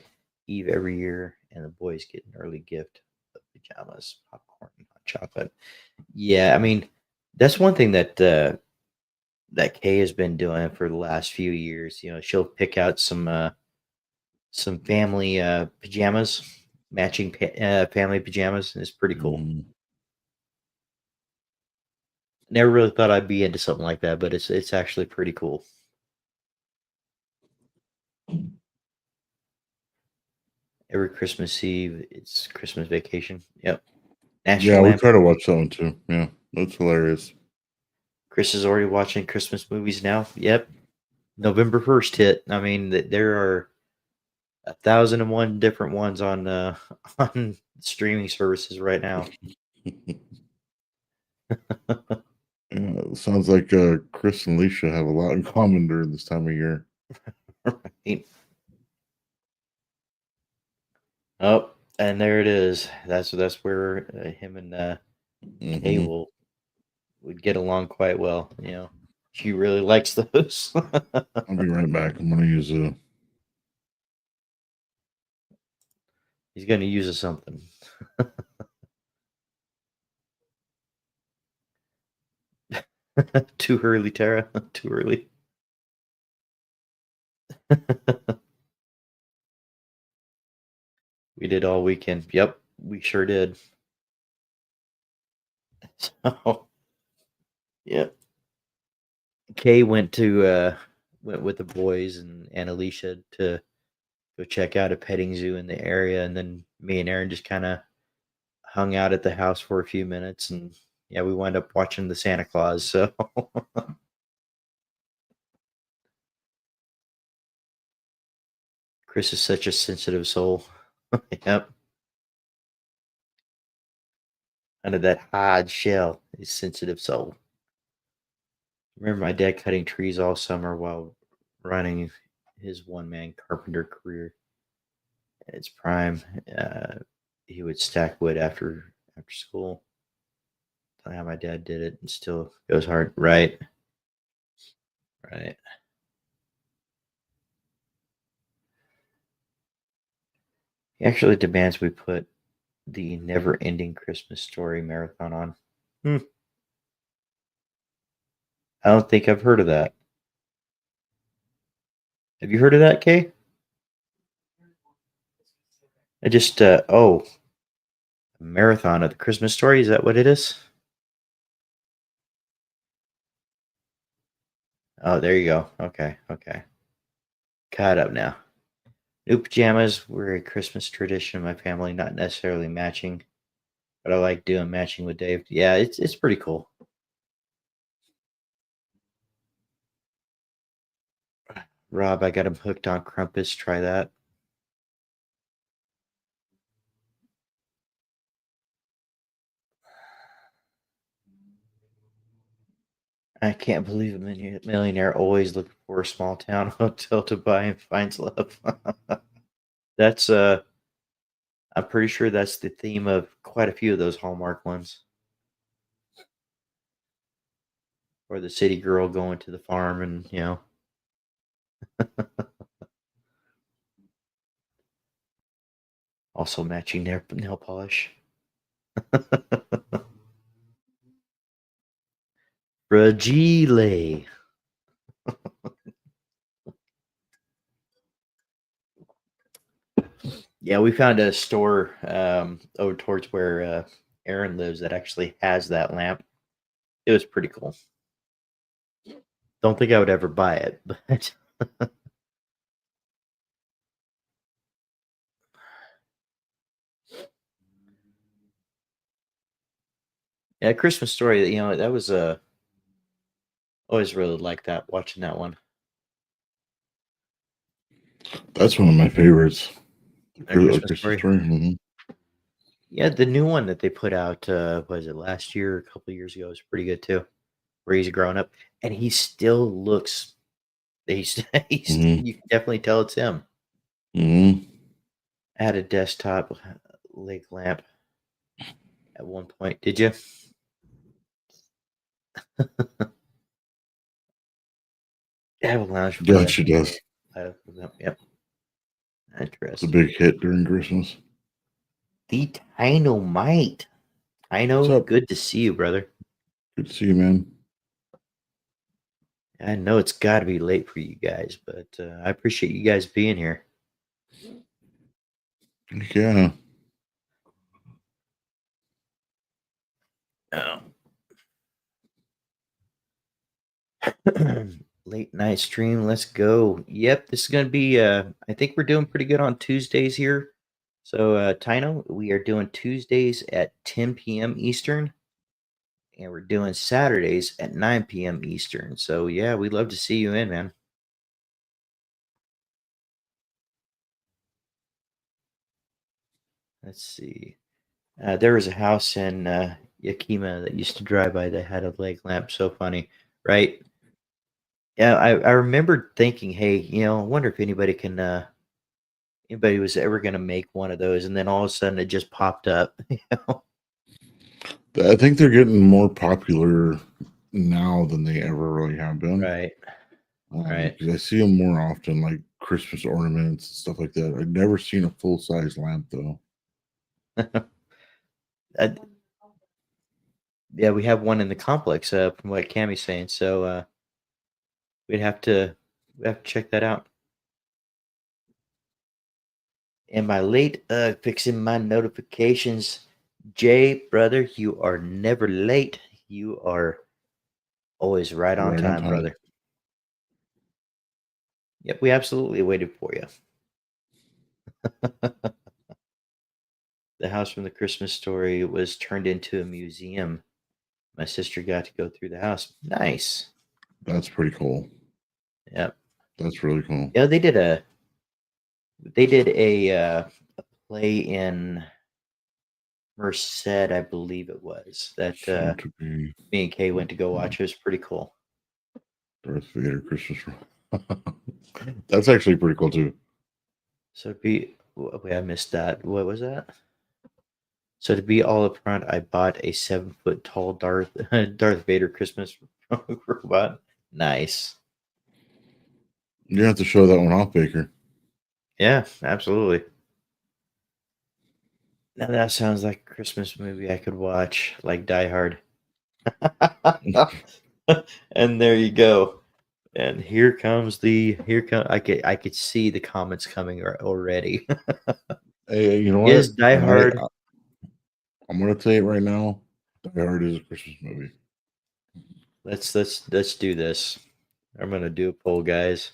Eve every year, and the boys get an early gift of pajamas, popcorn, and hot chocolate. Yeah, I mean, that's one thing that Kay has been doing for the last few years. She'll pick out some family pajamas, matching family pajamas, and it's pretty cool. Mm, Never really thought I'd be into something like that, but it's actually pretty cool. Every Christmas Eve, it's Christmas Vacation. Yep, yeah, National we try to Lampoon. watch that one too. Yeah, that's hilarious. Chris is already watching Christmas movies now. Yep, November 1st hit. I mean, there are 1,001 different ones on on streaming services right now. Yeah, it sounds like Chris and Alicia have a lot in common during this time of year. Right? Oh, and there it is. That's where him and Kay Hmm. would get along quite well. She really likes those. I'll be right back. I'm gonna use a. He's going to use something. Too early, Tara. Too early. We did all weekend. Yep, we sure did. So, yeah. Kay went with the boys and Alicia to go check out a petting zoo in the area, and then me and Aaron just kind of hung out at the house for a few minutes, and yeah, we wound up watching the Santa Claus. So Chris is such a sensitive soul. Yep, under that hard shell, is sensitive soul. Remember my dad cutting trees all summer while running his one man carpenter career at its prime. Uh, he would stack wood after school. Tell you how my dad did it, and still goes hard. Right, right. He actually demands we put the Never Ending Christmas Story marathon on. Hmm. I don't think I've heard of that. Have you heard of that, Kay? I just a marathon of the Christmas Story. Is that what it is? Oh, there you go. Okay, okay. Caught up now. New pajamas were a Christmas tradition in my family, not necessarily matching, but I like doing matching with Dave. Yeah, it's pretty cool. Rob, I got him hooked on Crumpus. Try that. I can't believe a millionaire always looking for a small town hotel to buy and finds love. That's I'm pretty sure that's the theme of quite a few of those Hallmark ones. Or the city girl going to the farm and all Also matching nail polish. Fragile. Yeah, we found a store over towards where Aaron lives that actually has that lamp. It was pretty cool. Don't think I would ever buy it, but yeah, Christmas Story. That was always really liked that watching that one. That's one of my favorites. A Christmas Christmas Story. Story. Mm-hmm. Yeah, the new one that they put out was it last year, or a couple of years ago, was pretty good too. Where he's grown up and he still looks. He's Mm-hmm. you can definitely tell it's him. Mm-hmm. I had a desktop leg lamp at one point. Did you? I have a lounge for Yeah, that. she does. Yep. It's a Interesting. big hit during Christmas. The Dynamite. I What's know. up? Good to see you, brother. Good to see you, man. I know it's got to be late for you guys, but I appreciate you guys being here. Yeah. Oh. Late night stream. Let's go. Yep, this is gonna be. I think we're doing pretty good on Tuesdays here. So, Tino, we are doing Tuesdays at 10 p.m. Eastern, and we're doing Saturdays at 9 p.m. Eastern. So, yeah, we'd love to see you in, man. Let's see. There was a house in Yakima that used to drive by that had a leg lamp. So funny, right? Yeah, I remember thinking, hey, I wonder if anybody was ever gonna make one of those, and then all of a sudden it just popped up. I think they're getting more popular now than they ever really have been. Right, right. Because I see them more often, like Christmas ornaments and stuff like that. I've never seen a full size lamp though. Uh, yeah, we have one in the complex, from what Cammy's saying. So we'd have to check that out. Am I late? Fixing my notifications. Jay, brother, you are never late. You are always right on Right on time, time. brother. Yep, we absolutely waited for you. The house from the Christmas Story was turned into a museum. My sister got to go through the house. Nice. That's pretty cool. Yep. That's really cool. Yeah, they did a play in Merced, I believe it was, that Soon to be me and Kay went to go watch. It was pretty cool. Darth Vader Christmas. That's actually pretty cool too. So wait, I missed that. What was that? So to be all upfront, I bought a 7 foot tall Darth Vader Christmas robot. Nice. You have to show that one off, Baker. Yeah, absolutely. Now that sounds like a Christmas movie I could watch, like Die Hard. And there you go. And I could see the comments coming already. Hey, you know Is what? Die Hard? I'm gonna tell you right now, Die Hard is a Christmas movie. Let's do this. I'm gonna do a poll, guys.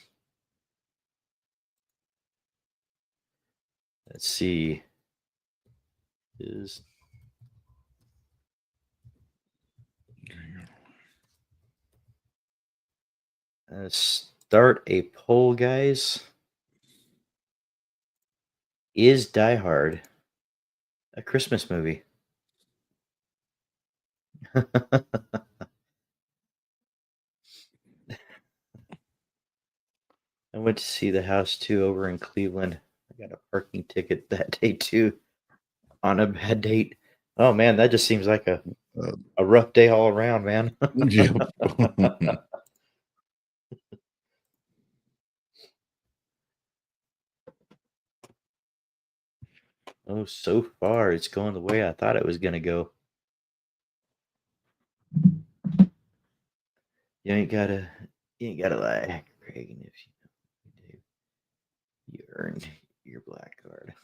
Let's see. Is start a poll, guys. Is Die Hard a Christmas movie? I went to see the house too over in Cleveland. I got a parking ticket that day too on a bad date. Oh man, that just seems like Uh, a rough day all around, man. yep. Oh, so far it's going the way I thought it was gonna go. You ain't gotta, you ain't gotta lie, Craig. And if you do, you earned your black card.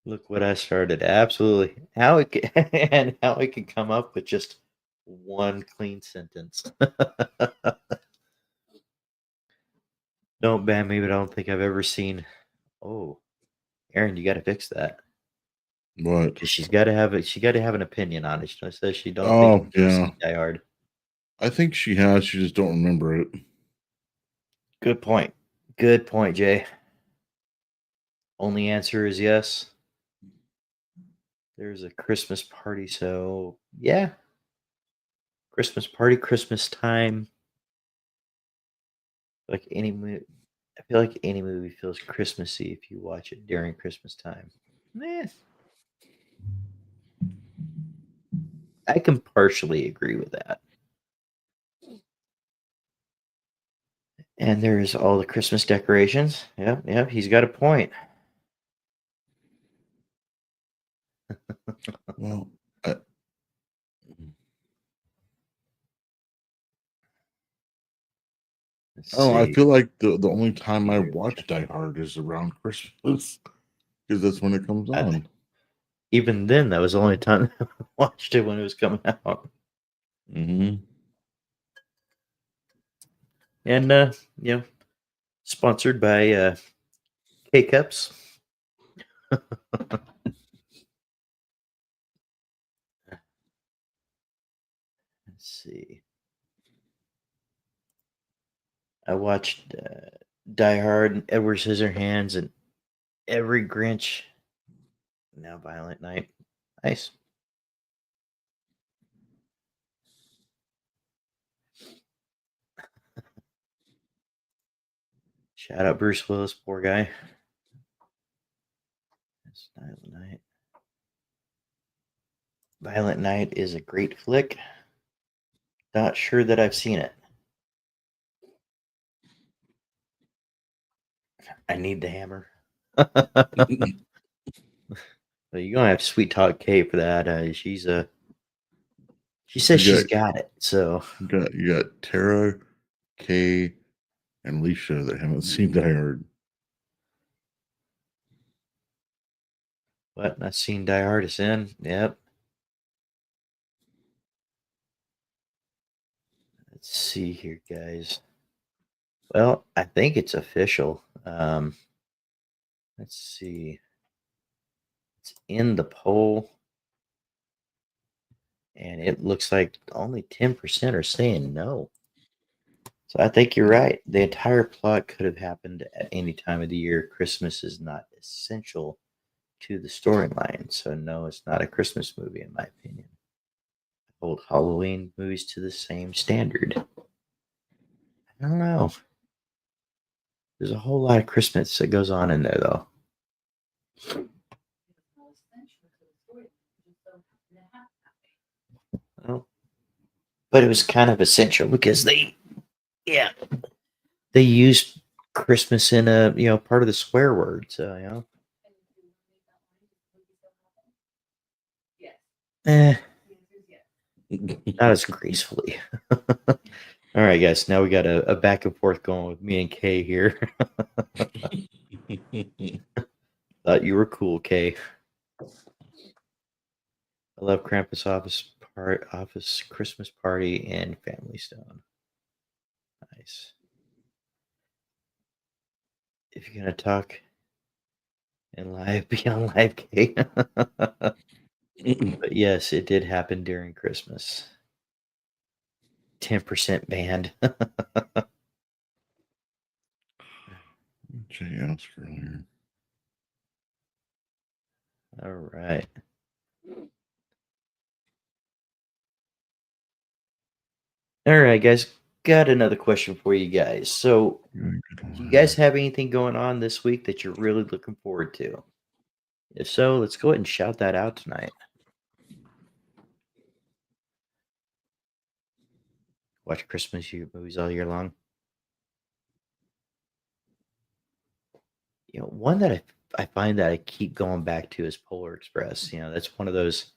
Look what I started. Absolutely. How it can, and how I could come up with just one clean sentence. Don't ban me, but I don't think I've ever seen. Oh, Aaron, you got to fix that. What? 'Cause she's got to have it. She got to have an opinion on it. She says she don't think Oh she's ever yeah, seen Die Hard. I think she has. She just don't remember it. Good point. Good point, Jay. Only answer is yes. There's a Christmas party, so yeah, Christmas party, Christmas time. Like any movie, I feel like any movie feels Christmassy if you watch it during Christmas time. Eh, I can partially agree with that. And there's all the Christmas decorations. Yep, yep, he's got a point. Well, I, Let's I don't know. I see. feel like the only time I watch Die Hard is around Christmas because that's when it comes I, on. even then, that was the only time I watched it when it was coming out. Mm-hmm. And you know, sponsored by K Cups. Let's see. I watched Die Hard and Edward Scissorhands and every Grinch. Now Violent Night. Nice. Shout out Bruce Willis, poor guy. That's Violent Night. Violent Night is a great flick. Not sure that I've seen it. I need the hammer. But you're gonna have to sweet talk Kay for that. She says You she's got got it. So you got Tara, Kay, and Alicia that haven't seen Die Hard. what? Not seen Die Hard is in. Yep. Let's see here, guys. Well, I think it's official. Let's see. It's in the poll, and it looks like only 10% are saying no. So I think you're right. The entire plot could have happened at any time of the year. Christmas is not essential to the storyline. So no, it's not a Christmas movie in my opinion. Hold Halloween movies to the same standard. I don't know. There's a whole lot of Christmas that goes on in there though. Well, but it was kind of essential because yeah, they used Christmas in a part of the swear word. So eh, not as gracefully. All right, guys. Now we got a back and forth going with me and Kay here. Thought you were cool, Kay. I love Krampus office Christmas party and Family Stone. Nice. If you're gonna talk in live, be on live, Kay. But yes, it did happen during Christmas. 10% banned. Jay asked earlier. All right. All right, guys. Got another question for you guys. So, do you guys have anything going on this week that you're really looking forward to? If so, let's go ahead and shout that out tonight. Watch Christmas movies all year long. one that I find that I keep going back to is Polar Express. That's one of those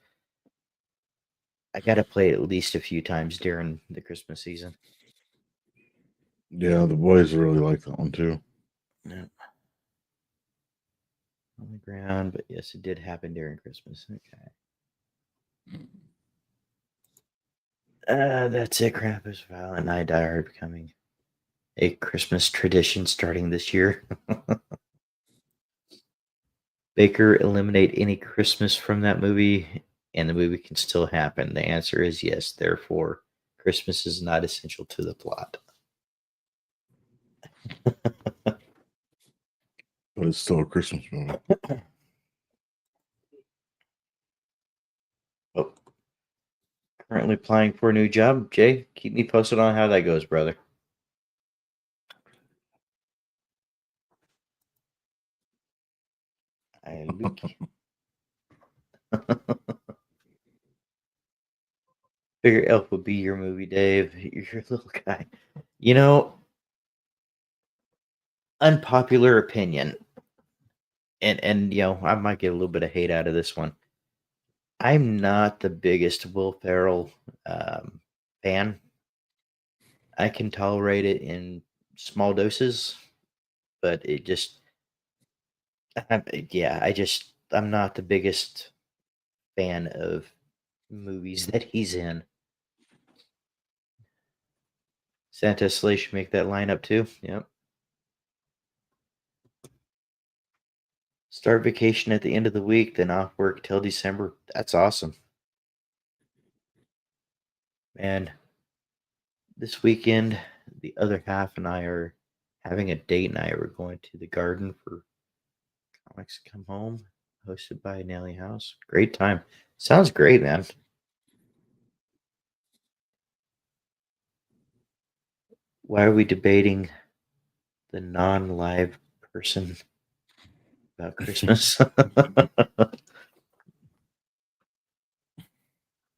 I got to play at least a few times during the Christmas season. Yeah, the boys really like that one too. Yeah. On the ground, but yes, it did happen during Christmas. Okay. That's it. Krampus, Violent Night, Die Hard becoming a Christmas tradition starting this year. Baker eliminate any Christmas from that movie, and the movie can still happen. The answer is yes. Therefore, Christmas is not essential to the plot. But it's still a Christmas movie. Oh, currently applying for a new job. Jay, keep me posted on how that goes, brother. I look. Figure Elf would be your movie, Dave. You're a little guy. You know, unpopular opinion, and I might get a little bit of hate out of this one. I'm not the biggest Will Ferrell fan. I can tolerate it in small doses, but it just, yeah, I'm not the biggest fan of movies that he's in. Santa Slay should make that lineup too. Yep. Start vacation at the end of the week, then off work till December. That's awesome. Man, this weekend, the other half and I are having a date night. We're going to the garden for Comics Come Home, hosted by Nelly House. Great time. Sounds great, man. Why are we debating the non-live person about Christmas? I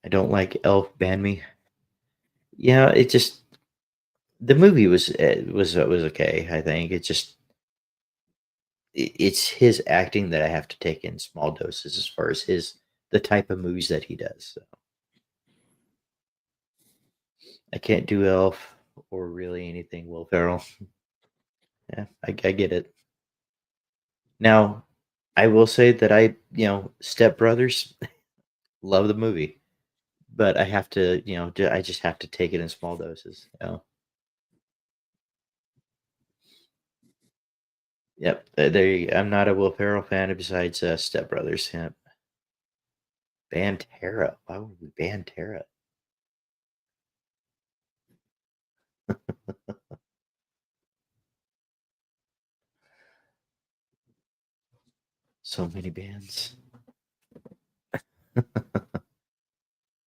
don't like Elf. Ban me. Yeah, it just the movie was okay. I think it's his acting that I have to take in small doses as far as the type of movies that he does. So I can't do Elf or really anything Will Ferrell. Yeah, I get it. Now, I will say that Step Brothers, love the movie, but I have to, I just have to take it in small doses. Yep. I'm not a Will Ferrell fan besides Step Brothers. Yep. Ban Tara. Why would we ban Tara? So many bands.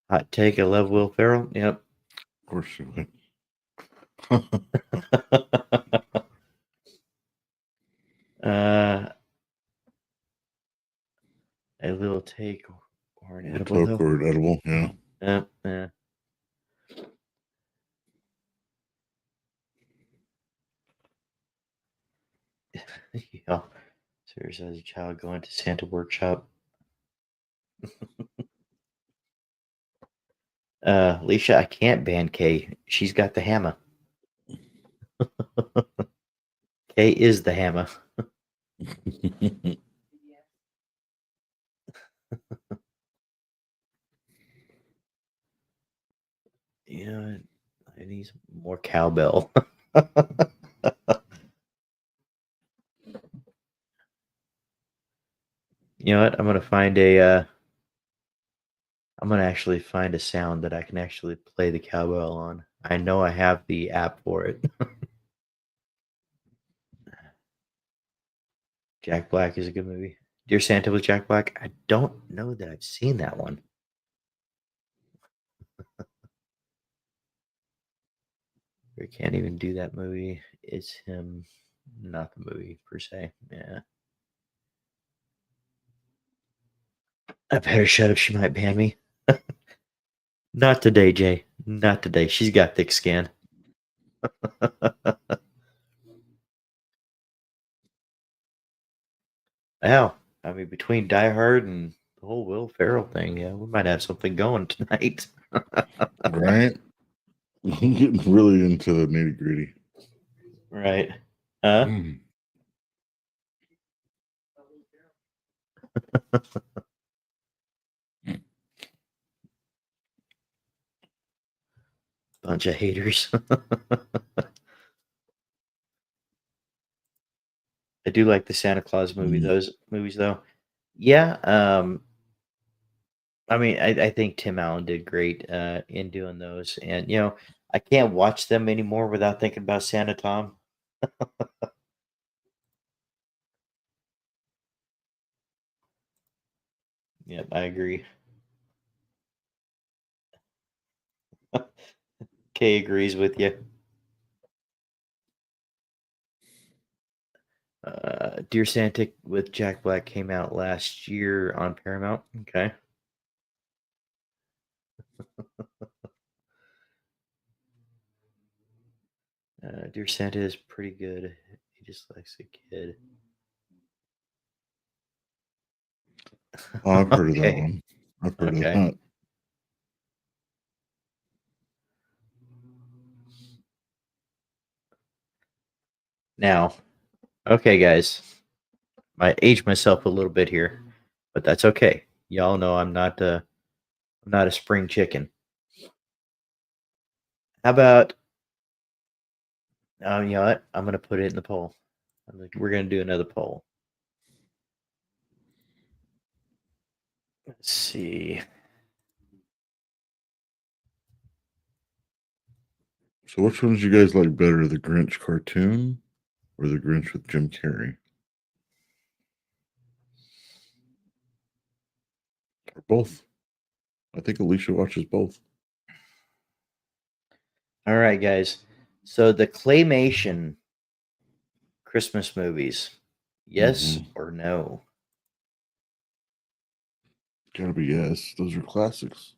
Hot take. I love Will Ferrell. Yep. Of course you would. uh, a little take or an edible Toke though. or an edible, yeah. Yeah. Yeah. Seriously, as a child going to Santa workshop. Alicia, I can't ban Kay. She's got the hammer. Kay is the hammer. You know, I need more cowbell. You know what? I'm gonna actually find a sound that I can actually play the cowbell on. I know I have the app for it. Jack Black is a good movie. Dear Santa with Jack Black. I don't know that I've seen that one. I can't even do that movie. It's him, not the movie per se. Yeah. I better shut up. She might ban me. Not today, Jay. Not today. She's got thick skin. Yeah, I mean, between Die Hard and the whole Will Ferrell thing, yeah, we might have something going tonight. Right? I'm getting really into the nitty gritty. Right. Huh? Mm. Bunch of haters. I do like the Santa Claus movie, Mm. those movies though. Yeah, I mean, I think Tim Allen did great in doing those, and I can't watch them anymore without thinking about Santa Tom. Yep, I agree. Kay agrees with you. Dear Santa with Jack Black came out last year on Paramount. Okay. Dear Santa is pretty good. He just likes a kid. Oh, I've heard of that Okay. one. I've heard of Okay. that. Now, okay, guys. I aged myself a little bit here, but that's okay. Y'all know I'm not a spring chicken. How about you know what? I'm gonna put it in the poll. We're gonna do another poll. Let's see. So, which ones you guys like better, the Grinch cartoon or the Grinch with Jim Carrey? Or both? I think Alicia watches both. All right, guys. So the claymation Christmas movies, yes Mm-hmm. or no? Gotta be yes. Those are classics.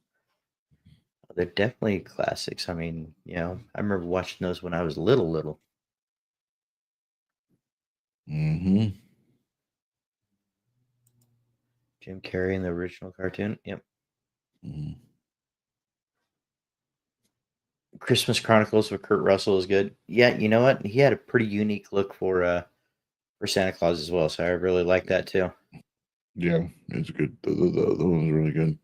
They're definitely classics. I mean, I remember watching those when I was little. Mm-hmm. Jim Carrey in the original cartoon. Yep. Mm-hmm. Christmas Chronicles with Kurt Russell is good. Yeah, you know what? He had a pretty unique look for Santa Claus as well, so I really like that too. Yeah, it's good. The one's really good.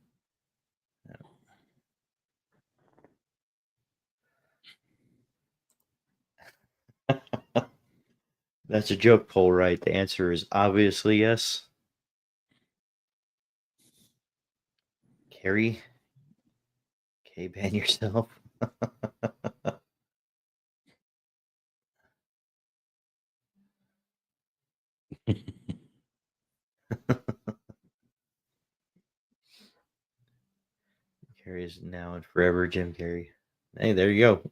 That's a joke poll, right? The answer is obviously yes. Carrie, K-ban yourself. Carrie is now and forever Jim Carrey. Hey, there you go.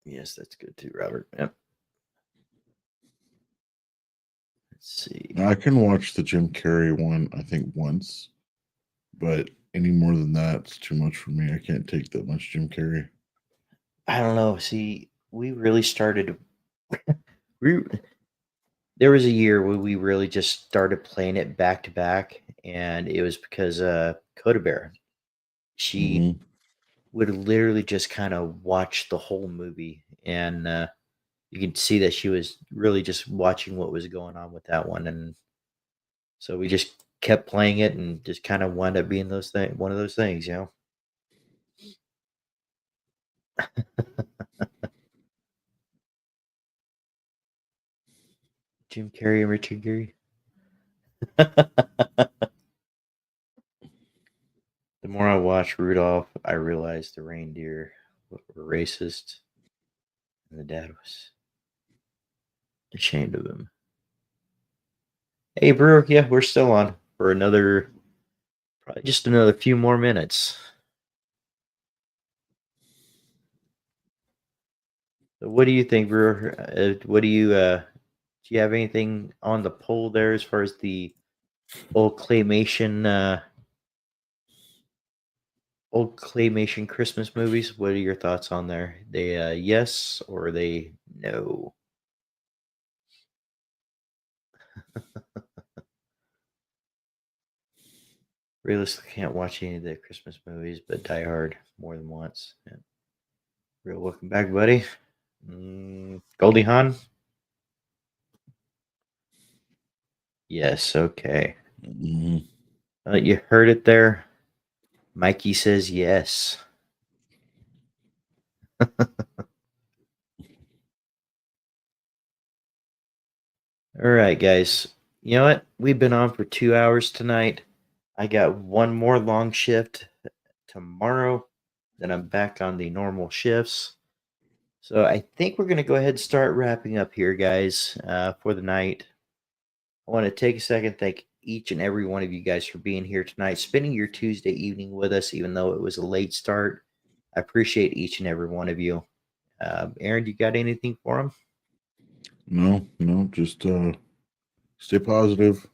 Yes, that's good too, Robert. Yep. Let's see. I can watch the Jim Carrey one, I think, once, but any more than that, it's too much for me. I can't take that much Jim Carrey. I don't know. See, we really started. We there was a year where we really just started playing it back to back, and it was because Coda Bear. She Mm-hmm. would literally just kind of watch the whole movie, and you can see that she was really just watching what was going on with that one, and so we just kept playing it, and just kind of wound up being one of those things. Jim Carrey and Richard Gere. The more I watch Rudolph, I realize the reindeer were racist, and the dad was ashamed of him. Hey, Brewer, yeah, we're still on for probably just another few more minutes. So what do you think, Brewer? Do you have anything on the poll there as far as the old claymation, old claymation Christmas movies? What are your thoughts on there? They yes or are they no? Realistically, can't watch any of the Christmas movies, but Die Hard more than once. Yeah. Real welcome back, buddy. Goldie Hawn? Yes, okay. Mhm. You heard it there. Mikey says yes. All right, guys. You know what? We've been on for 2 hours tonight. I got one more long shift tomorrow. Then I'm back on the normal shifts. So I think we're going to go ahead and start wrapping up here, guys, for the night. I want to take a second, thank each and every one of you guys for being here tonight, spending your Tuesday evening with us, even though it was a late start. I appreciate each and every one of you. Aaron, you got anything for him? No, just stay positive.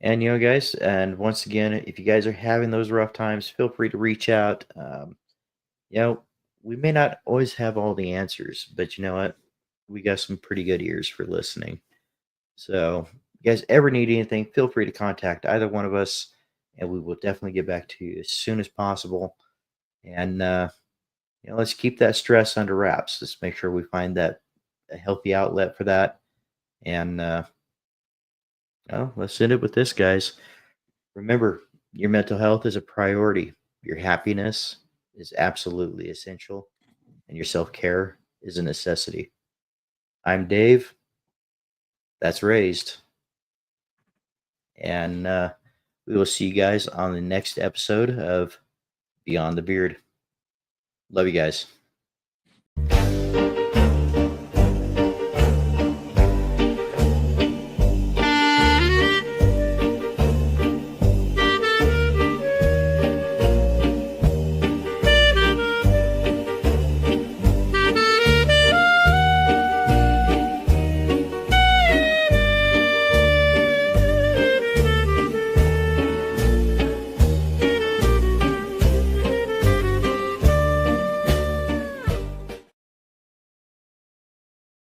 And guys, and once again, if you guys are having those rough times, feel free to reach out. You know, we may not always have all the answers, but you know what? We got some pretty good ears for listening. So, you guys ever need anything, feel free to contact either one of us, and we will definitely get back to you as soon as possible. And let's keep that stress under wraps. Let's make sure we find that a healthy outlet for that. And let's end it with this, guys. Remember, your mental health is a priority. Your happiness is absolutely essential, and your self care is a necessity. I'm Dave. That's Raised. And we will see you guys on the next episode of Beyond the Beard. Love you guys.